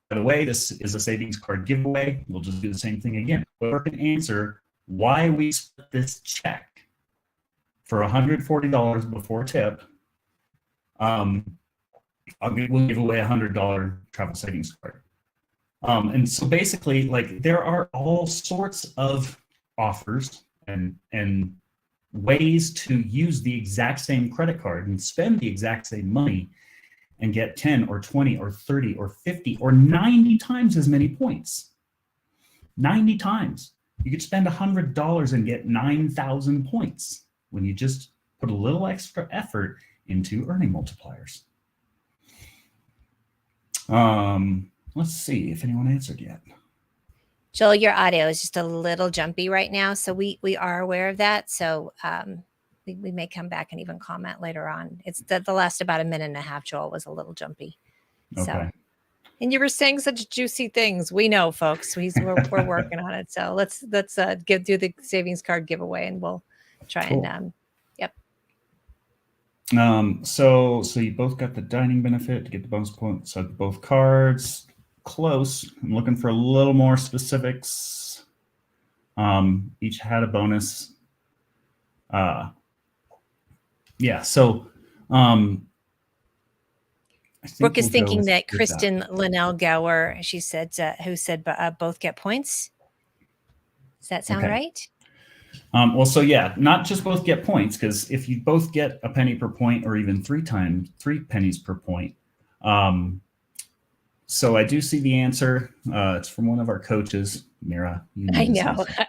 By the way, this is a savings card giveaway. We'll just do the same thing again. Whoever can answer why we split this check for $140 before tip, we'll give away a $100 travel savings card. And so basically, like, there are all sorts of offers and ways to use the exact same credit card and spend the exact same money and get 10 or 20 or 30 or 50 or 90 times as many points. 90 times. You could spend $100 and get 9,000 points when you just put a little extra effort into earning multipliers. Let's see if anyone answered yet. Joel, your audio is just a little jumpy right now, so we are aware of that. So we may come back and even comment later on. It's the last about a minute and a half, Joel, was a little jumpy. Okay. So, and you were saying such juicy things. We know, folks. We're working on it. So let's do the savings card giveaway, and we'll try and yep. So you both got the dining benefit to get the bonus points. So both cards. Close. I'm looking for a little more specifics. Each had a bonus. So I think Brooke is we'll go thinking that with that. Kristen Linnell Gower, she said, who said both get points. Does that sound Okay. right? Well, so yeah, not just both get points, because if you both get a penny per point or even 3 pennies per point. So I do see the answer. It's from one of our coaches, Mira. You I this know. answer.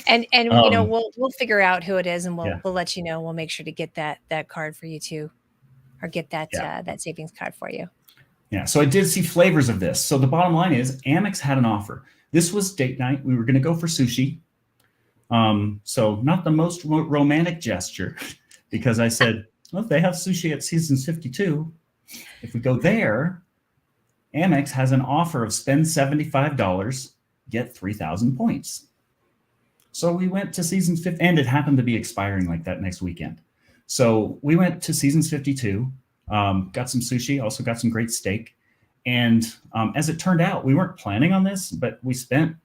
and you know, we'll figure out who it is, and Yeah. we'll let you know. We'll make sure to get that card for you too, or get that Yeah. that savings card for you. Yeah, so I did see flavors of this. So the bottom line is Amex had an offer. This was date night. We were going to go for sushi. So not the most romantic gesture, because I said, well, if they have sushi at Seasons 52, if we go there, Amex has an offer of spend $75, get 3,000 points. So we went to Seasons 50, and it happened to be expiring like that next weekend. So we went to Seasons 52, got some sushi, also got some great steak. And as it turned out, we weren't planning on this, but we spent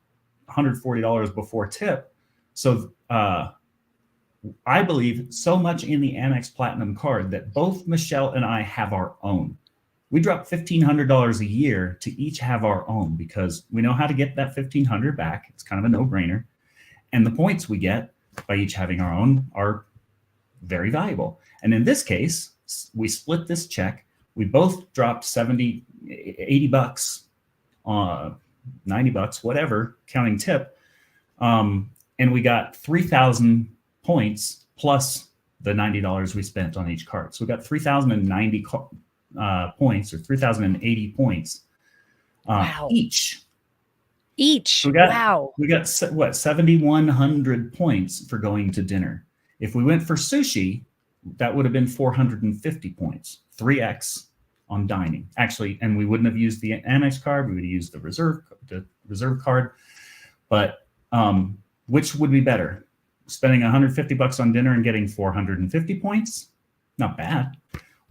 $140 before tip. So I believe so much in the Amex Platinum card that both Michelle and I have our own. We dropped $1,500 a year to each have our own, because we know how to get that $1,500 back. It's kind of a no-brainer. And the points we get by each having our own are very valuable. And in this case, we split this check. We both dropped 70, 80 bucks, 90 bucks, whatever, counting tip. And we got 3,000 points plus the $90 we spent on each card. So we got 3,090 points, or 3,080 points Wow. each. Each. So we got, wow. We got what, 7,100 points for going to dinner. If we went for sushi, that would have been 450 points, 3x on dining. Actually, and we wouldn't have used the Amex card. We would have used the reserve card. But which would be better? Spending 150 bucks on dinner and getting 450 points? Not bad.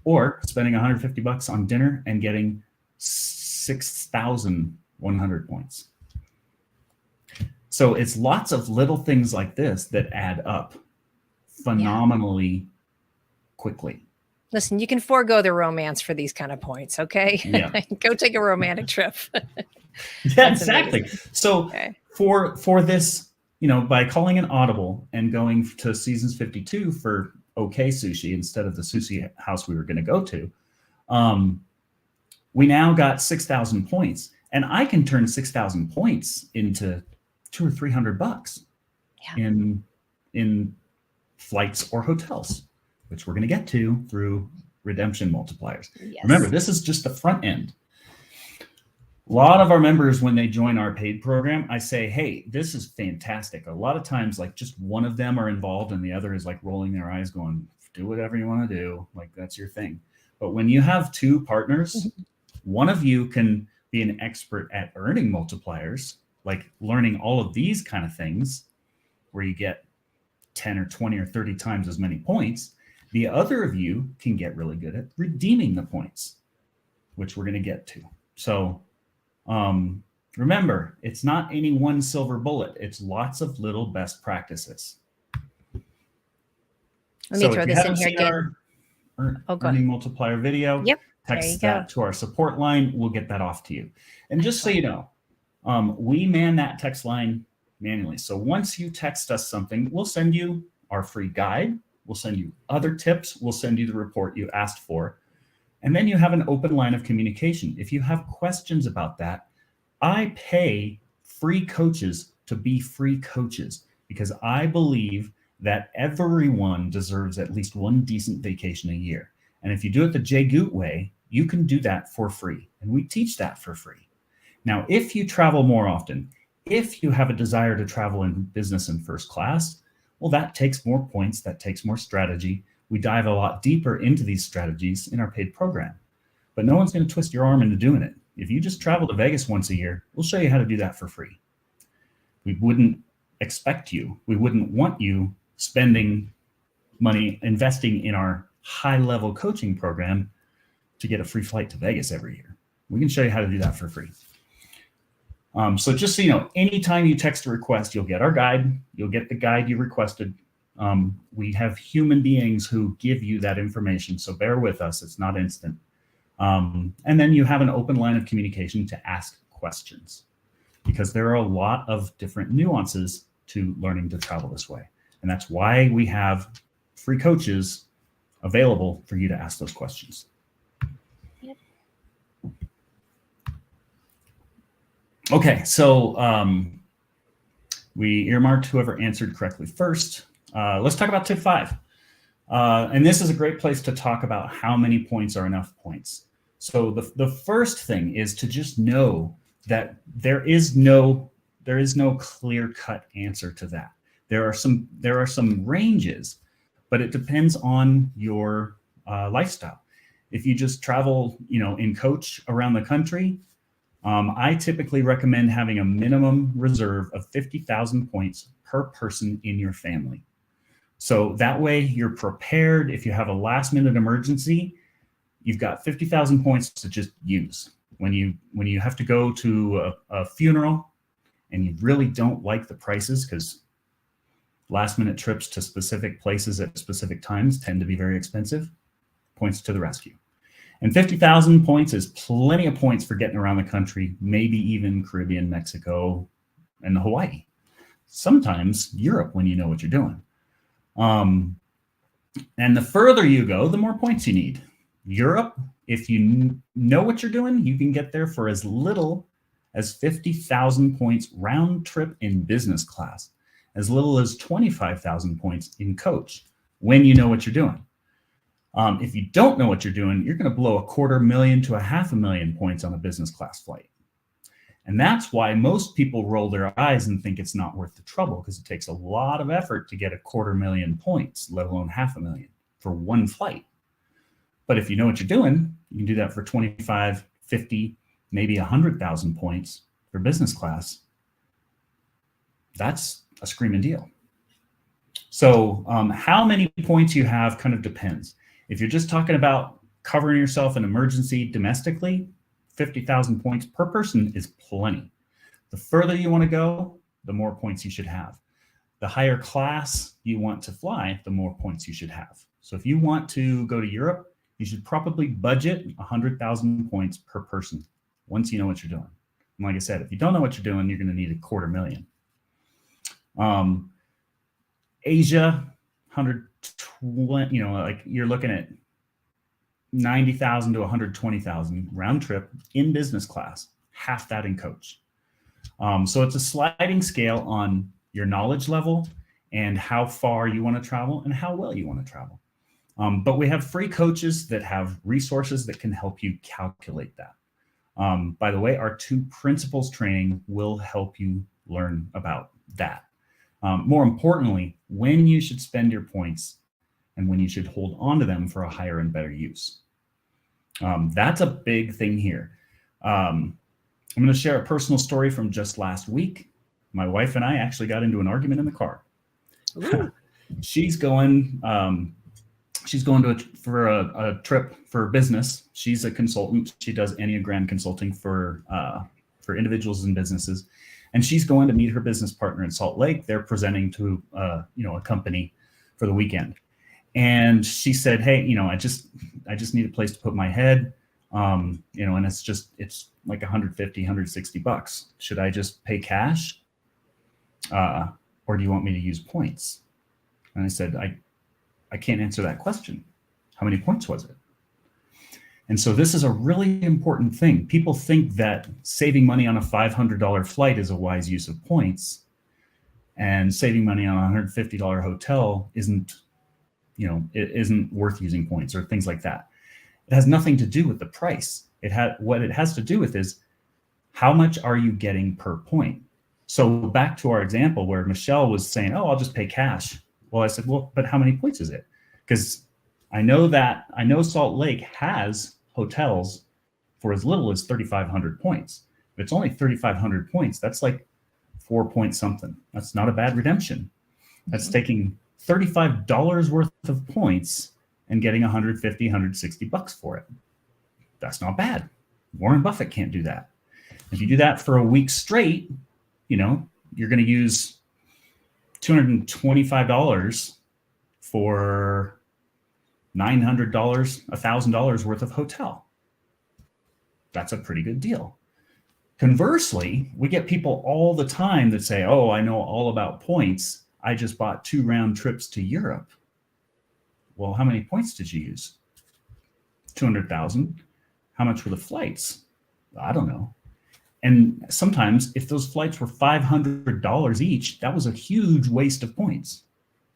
Or spending 150 bucks on dinner and getting 6,100 points. So it's lots of little things like this that add up phenomenally quickly. Listen, you can forego the romance for these kind of points, okay? Yeah. Go take a romantic trip. Yeah, exactly. Amazing. So okay. for this, you know, by calling an audible and going to Seasons 52 for okay sushi instead of the sushi house we were going to go to, we now got 6,000 points, and I can turn 6,000 points into $200 or $300 in flights or hotels, which we're going to get to through redemption multipliers. Yes. Remember, this is just the front end. A lot of our members, when they join our paid program, I say, hey, this is fantastic. A lot of times, like, just one of them are involved and the other is like rolling their eyes going, do whatever you want to do. Like, that's your thing. But when you have two partners, one of you can be an expert at earning multipliers, like learning all of these kind of things where you get 10 or 20 or 30 times as many points. The other of you can get really good at redeeming the points, which we're going to get to. So remember, it's not any one silver bullet. It's lots of little best practices. Let me throw this in here again. Earning multiplier video. Yep. Text that to our support line. We'll get that off to you. And just so you know, we man that text line manually. So once you text us something, we'll send you our free guide. We'll send you other tips. We'll send you the report you asked for. And then you have an open line of communication. If you have questions about that, I pay free coaches to be free coaches, because I believe that everyone deserves at least one decent vacation a year. And if you do it the Jay Goot way, you can do that for free. And we teach that for free. Now, if you travel more often, if you have a desire to travel in business and first class, well, that takes more points, that takes more strategy. We dive a lot deeper into these strategies in our paid program. But no one's going to twist your arm into doing it. If you just travel to Vegas once a year, we'll show you how to do that for free. We wouldn't expect you. We wouldn't want you spending money investing in our high-level coaching program to get a free flight to Vegas every year. We can show you how to do that for free. So just so you know, anytime you text a request, you'll get our guide. You'll get the guide you requested. We have human beings who give you that information, so bear with us. It's not instant. And then you have an open line of communication to ask questions, because there are a lot of different nuances to learning to travel this way. And that's why we have free coaches available for you to ask those questions. Yep. Okay, so we earmarked whoever answered correctly first. Let's talk about tip 5. And this is a great place to talk about how many points are enough points. So the first thing is to just know that there is no clear-cut answer to that. There are some ranges, but it depends on your lifestyle. If you just travel, in coach around the country, I typically recommend having a minimum reserve of 50,000 points per person in your family. So that way you're prepared. If you have a last minute emergency, you've got 50,000 points to just use. When you have to go to a funeral and you really don't like the prices, because last minute trips to specific places at specific times tend to be very expensive, points to the rescue. And 50,000 points is plenty of points for getting around the country, maybe even Caribbean, Mexico, and Hawaii. Sometimes Europe when you know what you're doing. And the further you go, the more points you need. Europe, if you know what you're doing, you can get there for as little as 50,000 points round trip in business class, as little as 25,000 points in coach when you know what you're doing. If you don't know what you're doing, you're going to blow $250,000 to $500,000 points on a business class flight. And that's why most people roll their eyes and think it's not worth the trouble, because it takes a lot of effort to get $250,000 points, let alone $500,000 for one flight. But if you know what you're doing, you can do that for 25, 50, maybe 100,000 points for business class. That's a screaming deal. So how many points you have kind of depends. If you're just talking about covering yourself in emergency domestically, 50,000 points per person is plenty. The further you want to go, the more points you should have. The higher class you want to fly, the more points you should have. So if you want to go to Europe, you should probably budget 100,000 points per person once you know what you're doing. And like I said, if you don't know what you're doing, you're going to need $250,000. Asia, 120, like you're looking at 90,000 to 120,000 round trip in business class, half that in coach. So it's a sliding scale on your knowledge level and how far you want to travel and how well you want to travel. But we have free coaches that have resources that can help you calculate that. By the way, our 2 principles training will help you learn about that. More importantly, when you should spend your points and when you should hold on to them for a higher and better use. That's a big thing here. I'm going to share a personal story from just last week. My wife and I actually got into an argument in the car. She's going for a trip for business. She's a consultant. She does Enneagram consulting for individuals and businesses. And she's going to meet her business partner in Salt Lake. They're presenting to a company for the weekend. And she said, "Hey, I just need a place to put my head. And it's like $150, $160. Should I just pay cash? Or do you want me to use points?" And I said, I can't answer that question. How many points was it? And so this is a really important thing. People think that saving money on a $500 flight is a wise use of points, and saving money on a $150 hotel isn't worth using points or things like that. It has nothing to do with the price. What it has to do with is how much are you getting per point? So back to our example where Michelle was saying, "Oh, I'll just pay cash." Well, I said, "Well, but how many points is it?" Because I know Salt Lake has hotels for as little as 3,500 points. If it's only 3,500 points, that's like 4 point something. That's not a bad redemption. That's taking $35 worth of points and getting $150, $160 for it. That's not bad. Warren Buffett can't do that. If you do that for a week straight, you're going to use $225 for $900, $1,000 worth of hotel. That's a pretty good deal. Conversely, we get people all the time that say, oh, I know all about points. I just bought 2 round trips to Europe. Well, how many points did you use? 200,000. How much were the flights? I don't know. And sometimes if those flights were $500 each, that was a huge waste of points,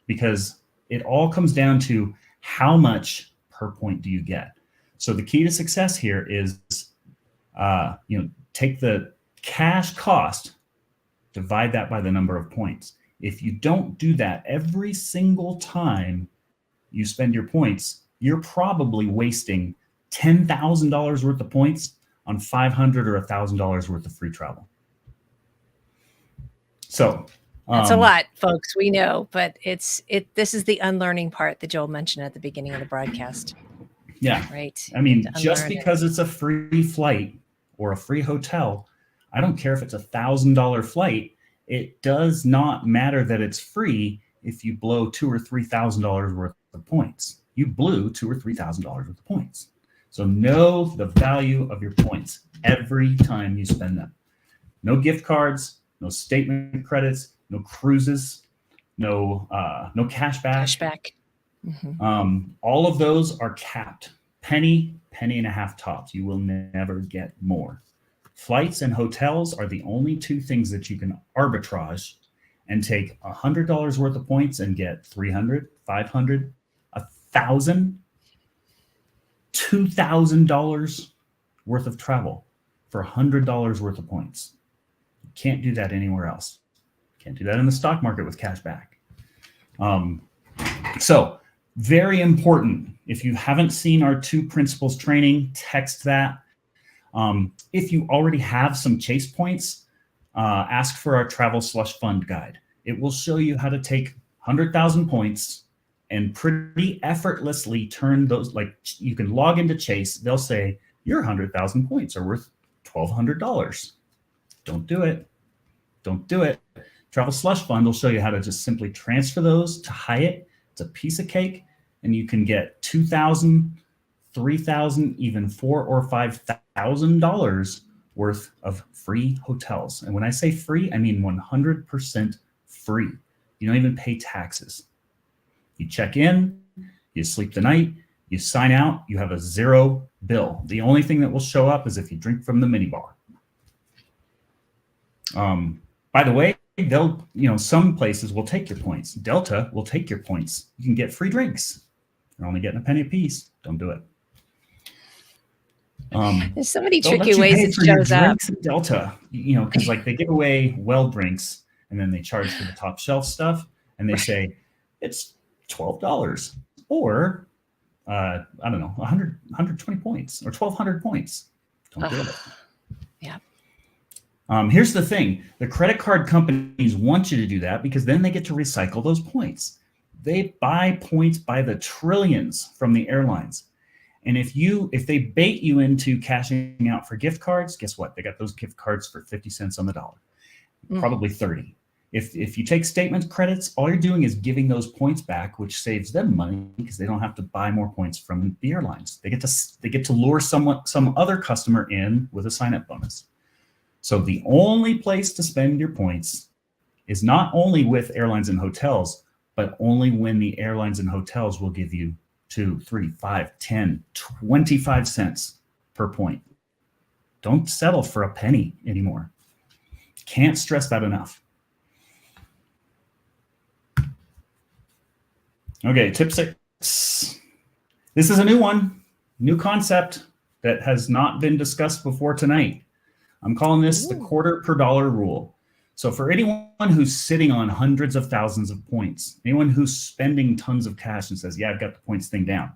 because it all comes down to how much per point do you get. So the key to success here is, take the cash cost, divide that by the number of points. If you don't do that every single time you spend your points, you're probably wasting $10,000 worth of points on $500 or $1,000 worth of free travel. So that's a lot, folks. We know, but this is the unlearning part that Joel mentioned at the beginning of the broadcast. Yeah. Right. I mean, just because it's a free flight or a free hotel, I don't care if it's $1,000 flight. It does not matter that it's free if you blow $2,000 or $3,000 worth of points. You blew $2,000 or $3,000 worth of points. So know the value of your points every time you spend them. No gift cards, no statement credits, no cruises, no cash back. Cashback. Mm-hmm. All of those are capped. Penny and a half tops. You will never get more. Flights and hotels are the only 2 things that you can arbitrage and take $100 worth of points and get $300, $500, $1,000, $2,000 worth of travel for $100 worth of points. You can't do that anywhere else. Can't do that in the stock market with cash back. So very important. If you haven't seen our 2 principles training, text that. If you already have some Chase points, ask for our travel slush fund guide. It will show you how to take 100,000 points and pretty effortlessly turn those, like you can log into Chase. They'll say your 100,000 points are worth $1,200. Don't do it. Don't do it. Travel slush fund will show you how to just simply transfer those to Hyatt. It's a piece of cake, and you can get $2,000, $3,000, even $4,000 or $5,000 worth of free hotels. And when I say free, I mean 100% free. You don't even pay taxes. You check in, you sleep the night, you sign out, you have a 0 bill. The only thing that will show up is if you drink from the minibar. By the way, some places will take your points. Delta will take your points. You can get free drinks. You're only getting a penny a piece. Don't do it. There's so many tricky ways it shows up. Delta, because like they give away well drinks and then they charge for the top shelf stuff, and they say it's $12 or I don't know, 120 points or 1,200 points. Don't do it. Yeah. Here's the thing: the credit card companies want you to do that because then they get to recycle those points. They buy points by the trillions from the airlines. And if they bait you into cashing out for gift cards, guess what? They got those gift cards for 50 cents on the dollar, probably 30. If you take statement credits, all you're doing is giving those points back, which saves them money because they don't have to buy more points from the airlines. They get to lure some other customer in with a sign-up bonus. So the only place to spend your points is not only with airlines and hotels, but only when the airlines and hotels will give you 2, 3, 5, 10, 25 cents per point. Don't settle for a penny anymore. Can't stress that enough. Okay, tip 6. This is a new one, new concept that has not been discussed before tonight. I'm calling this the quarter per dollar rule. So for anyone who's sitting on hundreds of thousands of points, anyone who's spending tons of cash and says, yeah, I've got the points thing down.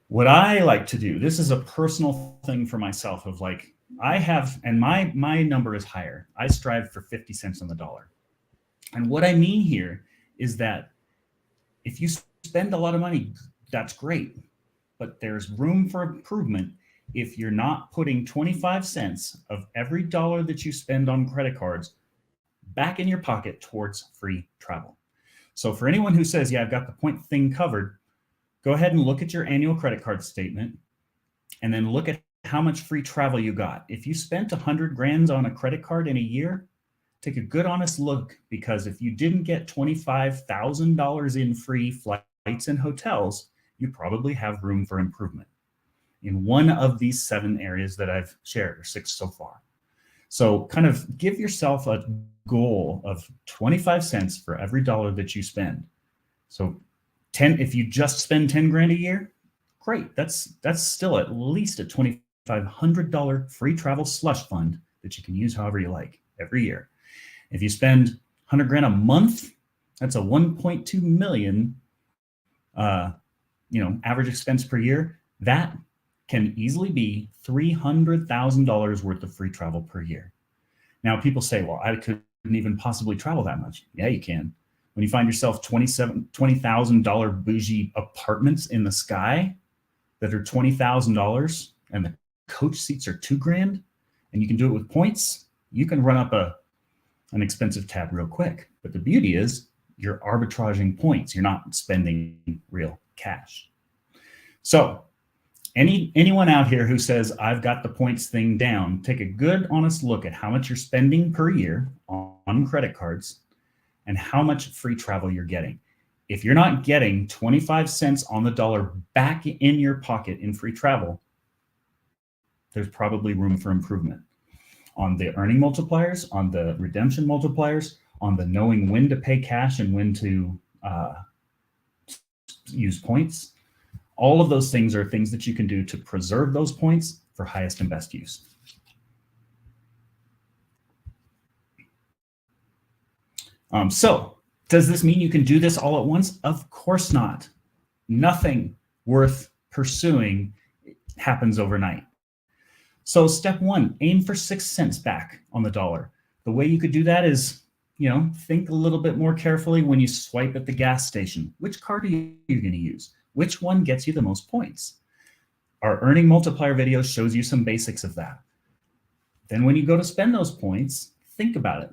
What I like to do, this is a personal thing for myself of like, I have, and my number is higher. I strive for 50 cents on the dollar. And what I mean here is that if you spend a lot of money, that's great, but there's room for improvement if you're not putting 25 cents of every dollar that you spend on credit cards back in your pocket towards free travel. So for anyone who says, yeah, I've got the point thing covered, go ahead and look at your annual credit card statement and then look at how much free travel you got. If you spent 100 grand on a credit card in a year, take a good honest look, because if you didn't get $25,000 in free flights and hotels, you probably have room for improvement in one of these 7 areas that I've shared, or 6 so far. So kind of give yourself a goal of 25 cents for every dollar that you spend. So if you just spend 10 grand a year, great. That's still at least a $2,500 free travel slush fund that you can use however you like every year. If you spend 100 grand a month, that's a 1.2 million, average expense per year. That can easily be $300,000 worth of free travel per year. Now, people say, well, I couldn't even possibly travel that much. Yeah, you can. When you find yourself $20,000 bougie apartments in the sky that are $20,000 and the coach seats are $2,000, and you can do it with points, you can run up an expensive tab real quick. But the beauty is you're arbitraging points. You're not spending real cash. So anyone out here who says, I've got the points thing down, take a good, honest look at how much you're spending per year on credit cards and how much free travel you're getting. If you're not getting 25 cents on the dollar back in your pocket in free travel, there's probably room for improvement on the earning multipliers, on the redemption multipliers, on the knowing when to pay cash and when to use points. All of those things are things that you can do to preserve those points for highest and best use. So does this mean you can do this all at once? Of course not. Nothing worth pursuing happens overnight. So step 1, aim for 6 cents back on the dollar. The way you could do that is, think a little bit more carefully when you swipe at the gas station. Which card are you going to use? Which one gets you the most points? Our earning multiplier video shows you some basics of that. Then when you go to spend those points, think about it.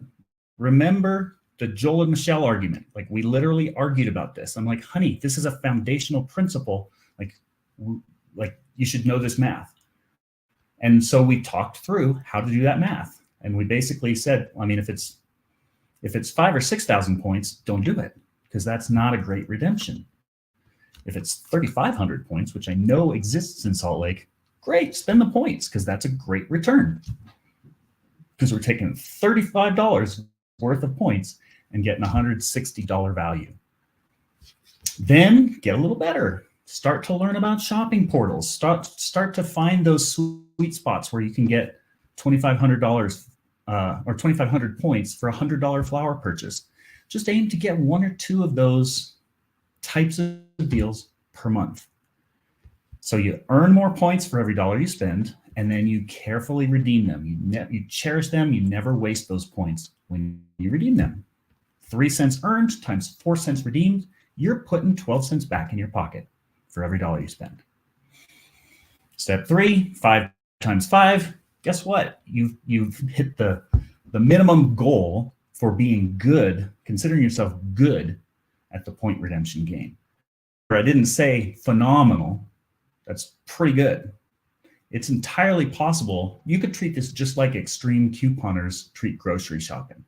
Remember the Joel and Michelle argument. Like, we literally argued about this. I'm like, honey, this is a foundational principle. Like you should know this math. And so we talked through how to do that math. And we basically said, I mean, if it's 5,000 or 6,000 points, don't do it, because that's not a great redemption. If it's 3,500 points, which I know exists in Salt Lake, great, spend the points, because that's a great return. Because we're taking $35 worth of points and getting $160 value. Then get a little better. Start to learn about shopping portals. Start to find those sweet spots where you can get $2,500 or 2,500 points for a $100 flower purchase. Just aim to get 1 or 2 of those types of deals per month. So you earn more points for every dollar you spend, and then you carefully redeem them. You cherish them. You never waste those points when you redeem them. 3 cents earned times 4 cents redeemed, you're putting 12 cents back in your pocket for every dollar you spend. Step 3, 5 times 5. Guess what? You've hit the minimum goal for being good, considering yourself good at the point redemption game. I didn't say phenomenal. That's pretty good. It's entirely possible. You could treat this just like extreme couponers treat grocery shopping.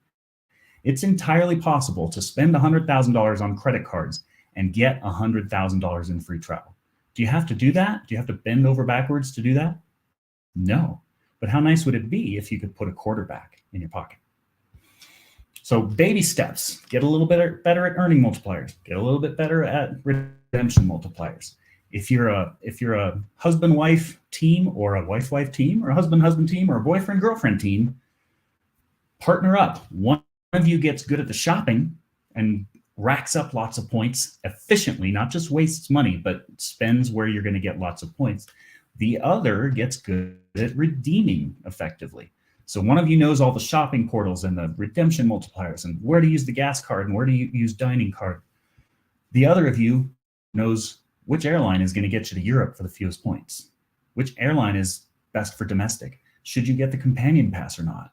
It's entirely possible to spend $100,000 on credit cards and get $100,000 in free travel. Do you have to do that? Do you have to bend over backwards to do that? No. But how nice would it be if you could put a quarter back in your pocket? So baby steps. Get a little bit better at earning multipliers. Get a little bit better at redemption multipliers. If you're a husband-wife team, or a wife-wife team, or a husband-husband team, or a boyfriend-girlfriend team, partner up. One of you gets good at the shopping and racks up lots of points efficiently, not just wastes money, but spends where you're going to get lots of points. The other gets good at redeeming effectively. So one of you knows all the shopping portals and the redemption multipliers and where to use the gas card and where to use dining card. The other of you knows which airline is going to get you to Europe for the fewest points. Which airline is best for domestic? Should you get the companion pass or not?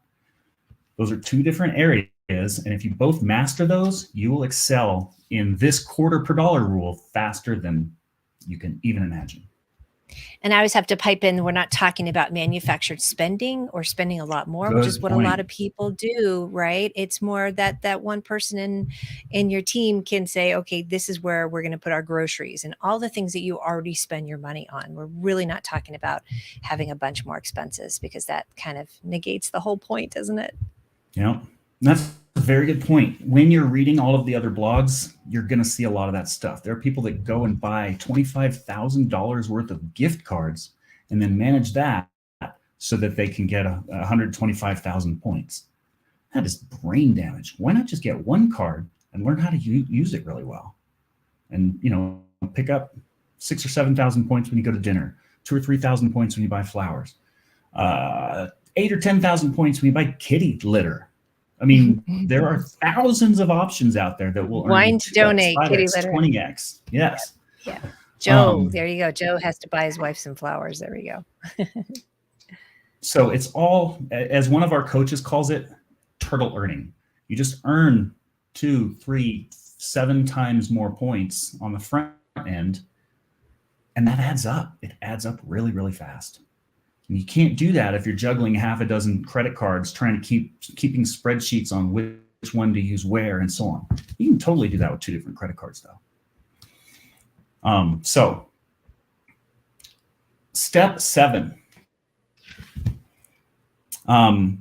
Those are 2 different areas. And if you both master those, you will excel in this quarter per dollar rule faster than you can even imagine. And I always have to pipe in, we're not talking about manufactured spending or spending a lot more, which is Good what a lot of point. people do, right? It's more that one person in your team can say, okay, this is where we're going to put our groceries and all the things that you already spend your money on. We're really not talking about having a bunch more expenses, because that kind of negates the whole point, doesn't it? Yeah, that's a very good point. When you're reading all of the other blogs, you're going to see a lot of that stuff. There are people that go and buy $25,000 worth of gift cards and then manage that so that they can get 125,000 points. That is brain damage. Why not just get one card and learn how to use it really well? And, pick up 6,000 or 7,000 points when you go to dinner, 2,000 or 3,000 points when you buy flowers, 8,000 or 10,000 points when you buy kitty litter. I mean, there are thousands of options out there that will earn you Wine to 2x, donate, kitty 5x, litter. 20x. Yes. Yeah. Joe, Um, there you go. Joe has to buy his wife some flowers. There we go. So it's all, as one of our coaches calls it, turtle earning. You just earn 2, 3, 7 times more points on the front end, and that adds up. It adds up really, really fast. And you can't do that if you're juggling half a dozen credit cards, trying to keeping spreadsheets on which one to use where and so on. You can totally do that with 2 different credit cards, though. So step 7. I've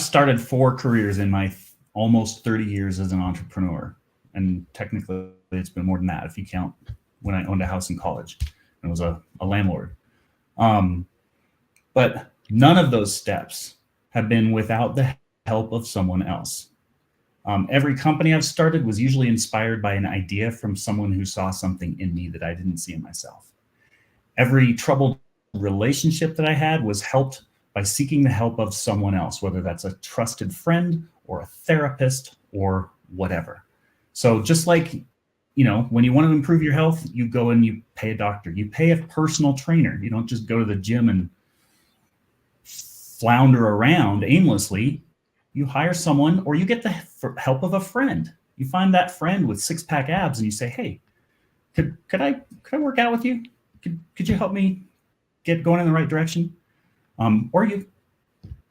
started 4 careers in my almost 30 years as an entrepreneur, and technically it's been more than that if you count when I owned a house in college and was a landlord. But none of those steps have been without the help of someone else. Every company I've started was usually inspired by an idea from someone who saw something in me that I didn't see in myself. Every troubled relationship that I had was helped by seeking the help of someone else, whether that's a trusted friend or a therapist or whatever. So just like, when you want to improve your health, you go and you pay a doctor, you pay a personal trainer. You don't just go to the gym and flounder around aimlessly. You hire someone, or you get the help of a friend. You find that friend with 6-pack abs and you say, hey, could I work out with you? Could you help me get going in the right direction? Or you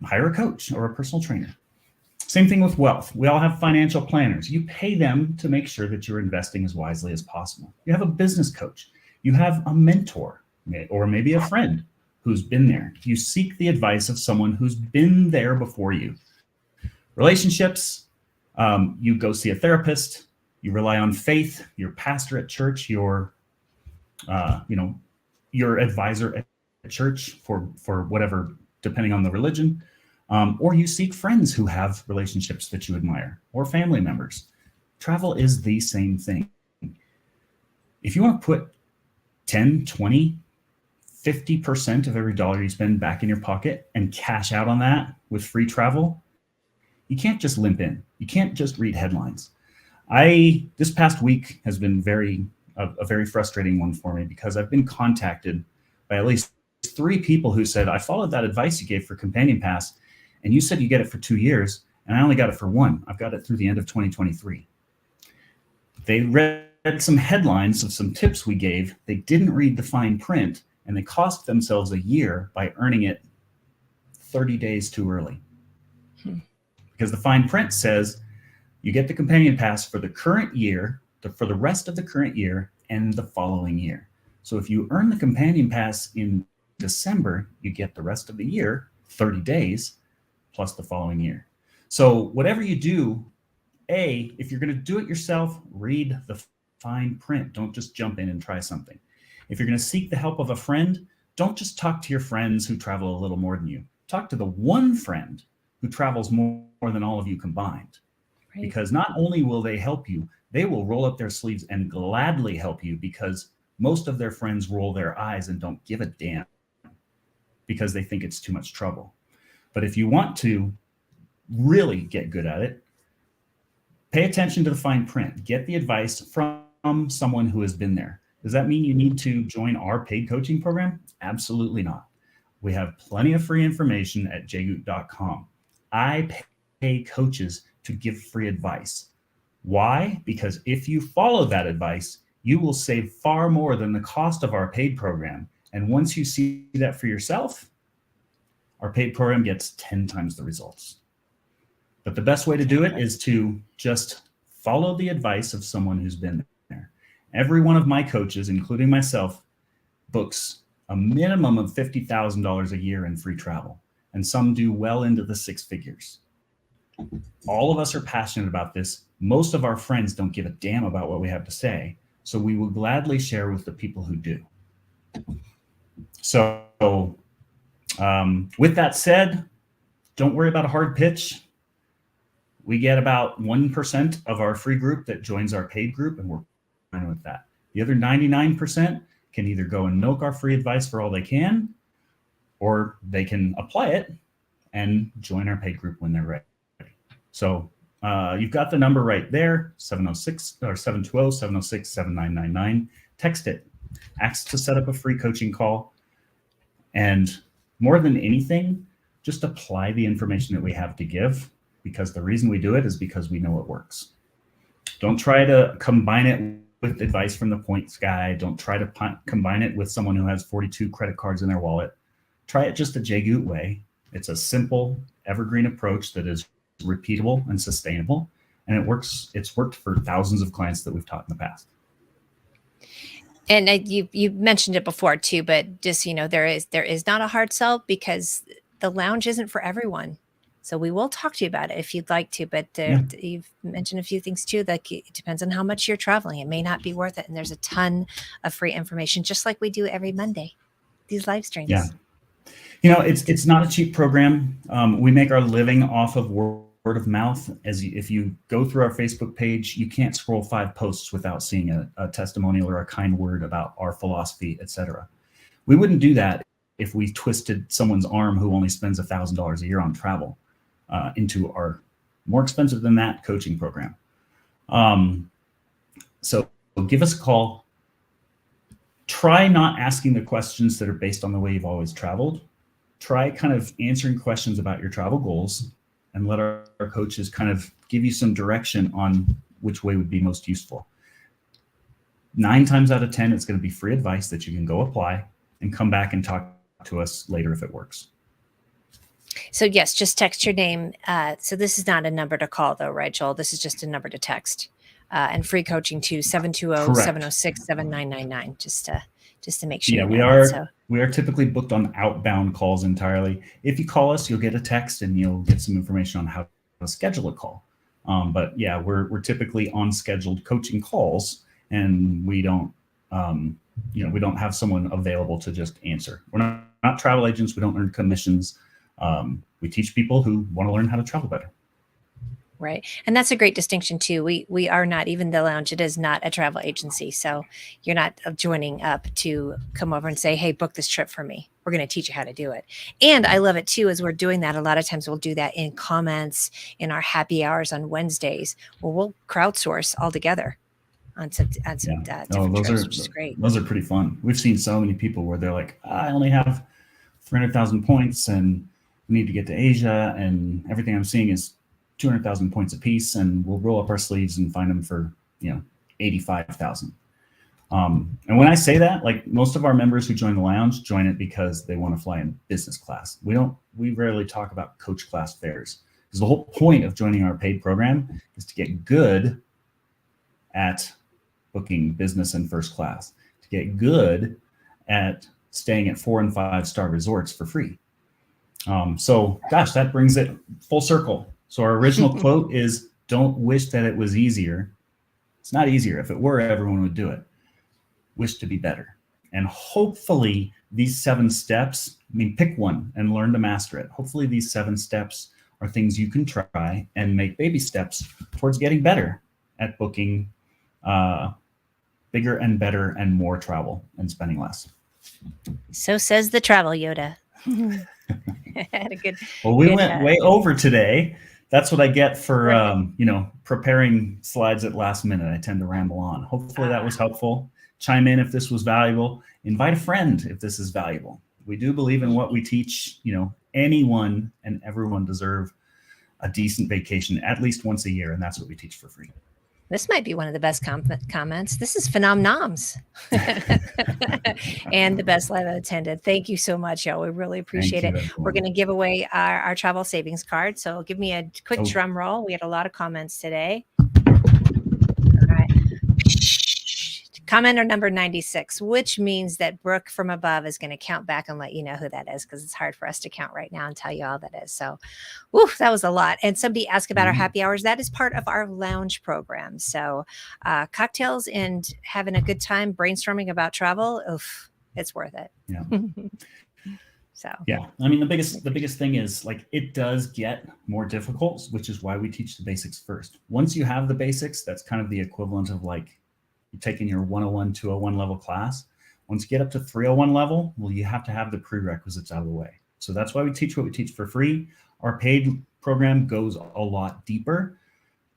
hire a coach or a personal trainer. Same thing with wealth. We all have financial planners. You pay them to make sure that you're investing as wisely as possible. You have a business coach. You have a mentor, or maybe a friend who's been there. You seek the advice of someone who's been there before you. Relationships, you go see a therapist. You rely on faith, your pastor at church, your advisor at church for whatever, depending on the religion. Or you seek friends who have relationships that you admire, or family members. Travel is the same thing. If you want to put 10, 20, 50% of every dollar you spend back in your pocket and cash out on that with free travel, you can't just limp in. You can't just read headlines. This past week has been a very frustrating one for me, because I've been contacted by at least 3 people who said, I followed that advice you gave for Companion Pass, and you said you get it for 2 years, and I only got it for 1. I've got it through the end of 2023. They read some headlines of some tips we gave. They didn't read the fine print, and they cost themselves a year by earning it 30 days too early. Because the fine print says you get the Companion Pass for the current year, for the rest of the current year, and the following year. So if you earn the Companion Pass in December, you get the rest of the year, 30 days, plus the following year. So whatever you do, if you're going to do it yourself, read the fine print. Don't just jump in and try something. If you're going to seek the help of a friend, don't just talk to your friends who travel a little more than you. Talk to the one friend who travels more than all of you combined. Right. Because not only will they help you, they will roll up their sleeves and gladly help you, because most of their friends roll their eyes and don't give a damn because they think it's too much trouble. But if you want to really get good at it, pay attention to the fine print. Get the advice from someone who has been there. Does that mean you need to join our paid coaching program? Absolutely not. We have plenty of free information at jgoot.com. I pay coaches to give free advice. Why? Because if you follow that advice, you will save far more than the cost of our paid program. And once you see that for yourself, our paid program gets 10 times the results. But the best way to do it is to just follow the advice of someone who's been there. Every one of my coaches, including myself, books a minimum of $50,000 a year in free travel, and some do well into the six figures. All of us are passionate about this. Most of our friends don't give a damn about what we have to say, so we will gladly share with the people who do. So with that said, don't worry about a hard pitch. We get about 1% of our free group that joins our paid group, and we're fine with that. The other 99% can either go and milk our free advice for all they can, or they can apply it and join our paid group when they're ready. So you've got the number right there, 706 or 720-706-7999. Text it. Ask to set up a free coaching call. And more than anything, just apply the information that we have to give, because the reason we do it is because we know it works. Don't try to combine it with advice from the points guy. Don't try to combine it with someone who has 42 credit cards in their wallet. Try it just a Jay Goot way. It's a simple, evergreen approach that is repeatable and sustainable, and it works. It's worked for thousands of clients that we've taught in the past. And you mentioned it before too, but just, there is not a hard sell, because the lounge isn't for everyone. So we will talk to you about it if you'd like to, but you've mentioned a few things too, that it depends on how much you're traveling. It may not be worth it. And there's a ton of free information, just like we do every Monday, these live streams. Yeah. It's not a cheap program. We make our living off of word of mouth. If you go through our Facebook page, you can't scroll 5 posts without seeing a testimonial or a kind word about our philosophy, etc. We wouldn't do that if we twisted someone's arm who only spends $1,000 a year on travel into our more expensive than that coaching program. So give us a call. Try not asking the questions that are based on the way you've always traveled. Try kind of answering questions about your travel goals, and let our coaches kind of give you some direction on which way would be most useful. 9 times out of 10, it's going to be free advice that you can go apply and come back and talk to us later if it works. So yes, just text your name. So this is not a number to call though, right, Joel? This is just a number to text. And free coaching to 720-706-7999, just to make sure. Yeah, we are typically booked on outbound calls entirely. If you call us, you'll get a text and you'll get some information on how to schedule a call. But yeah, we're typically on scheduled coaching calls, and we don't have someone available to just answer. We're not travel agents. We don't earn commissions. We teach people who want to learn how to travel better. Right. And that's a great distinction too. We are not, even the lounge, it is not a travel agency. So you're not joining up to come over and say, hey, book this trip for me. We're going to teach you how to do it. And I love it too, as we're doing that. A lot of times we'll do that in comments in our happy hours on Wednesdays, where we'll crowdsource all together on some different trips, which is great. Those are pretty fun. We've seen so many people where they're like, I only have 300,000 points and we need to get to Asia, and everything I'm seeing is 200,000 points a piece, and we'll roll up our sleeves and find them for 85,000. And when I say that, like, most of our members who join the lounge join it because they want to fly in business class. We rarely talk about coach class fares, because the whole point of joining our paid program is to get good at booking business and first class, to get good at staying at 4- and 5-star resorts for free. So gosh, that brings it full circle. So our original quote is, don't wish that it was easier. It's not easier. If it were, everyone would do it. Wish to be better. And hopefully these 7 steps, pick one and learn to master it. Hopefully these 7 steps are things you can try and make baby steps towards getting better at booking bigger and better and more travel and spending less. So says the travel Yoda. Had a good. Well, we went way over today. That's what I get for preparing slides at last minute. I tend to ramble on. Hopefully that was helpful. Chime in if this was valuable. Invite a friend if this is valuable. We do believe in what we teach. Anyone and everyone deserve a decent vacation at least once a year, and that's what we teach for free. This might be one of the best comments. This is Phenoms and the best live I've attended. Thank you so much, y'all. We really appreciate it. We're going to give away our travel savings card. So give me a quick drum roll. We had a lot of comments today. All right. Commenter number 96, which means that Brooke from above is going to count back and let you know who that is, because it's hard for us to count right now and tell you all that is. So, that was a lot. And somebody asked about our happy hours. That is part of our lounge program. So cocktails and having a good time brainstorming about travel, it's worth it. Yeah. So yeah, I mean, the biggest thing is, like, it does get more difficult, which is why we teach the basics first. Once you have the basics, that's kind of the equivalent of like you're taking your 101, 201 level class. Once you get up to 301 level, well, you have to have the prerequisites out of the way. So that's why we teach what we teach for free. Our paid program goes a lot deeper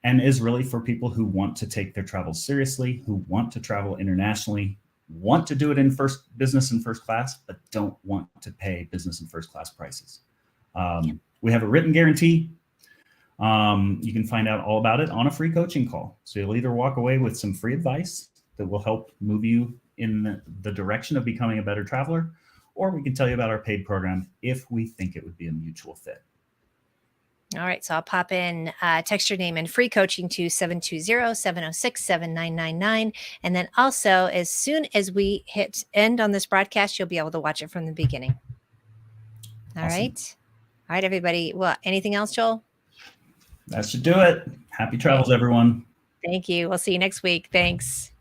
and is really for people who want to take their travel seriously, who want to travel internationally, want to do it in business and first class, but don't want to pay business and first class prices. We have a written guarantee. You can find out all about it on a free coaching call. So you'll either walk away with some free advice that will help move you in the direction of becoming a better traveler, or we can tell you about our paid program if we think it would be a mutual fit. All right. So I'll pop in, text your name and free coaching to 720-706-7999. And then also, as soon as we hit end on this broadcast, you'll be able to watch it from the beginning. All Awesome. right. All right, everybody. Well, anything else, Joel? That should do it. Happy travels, everyone. Thank you. We'll see you next week. Thanks.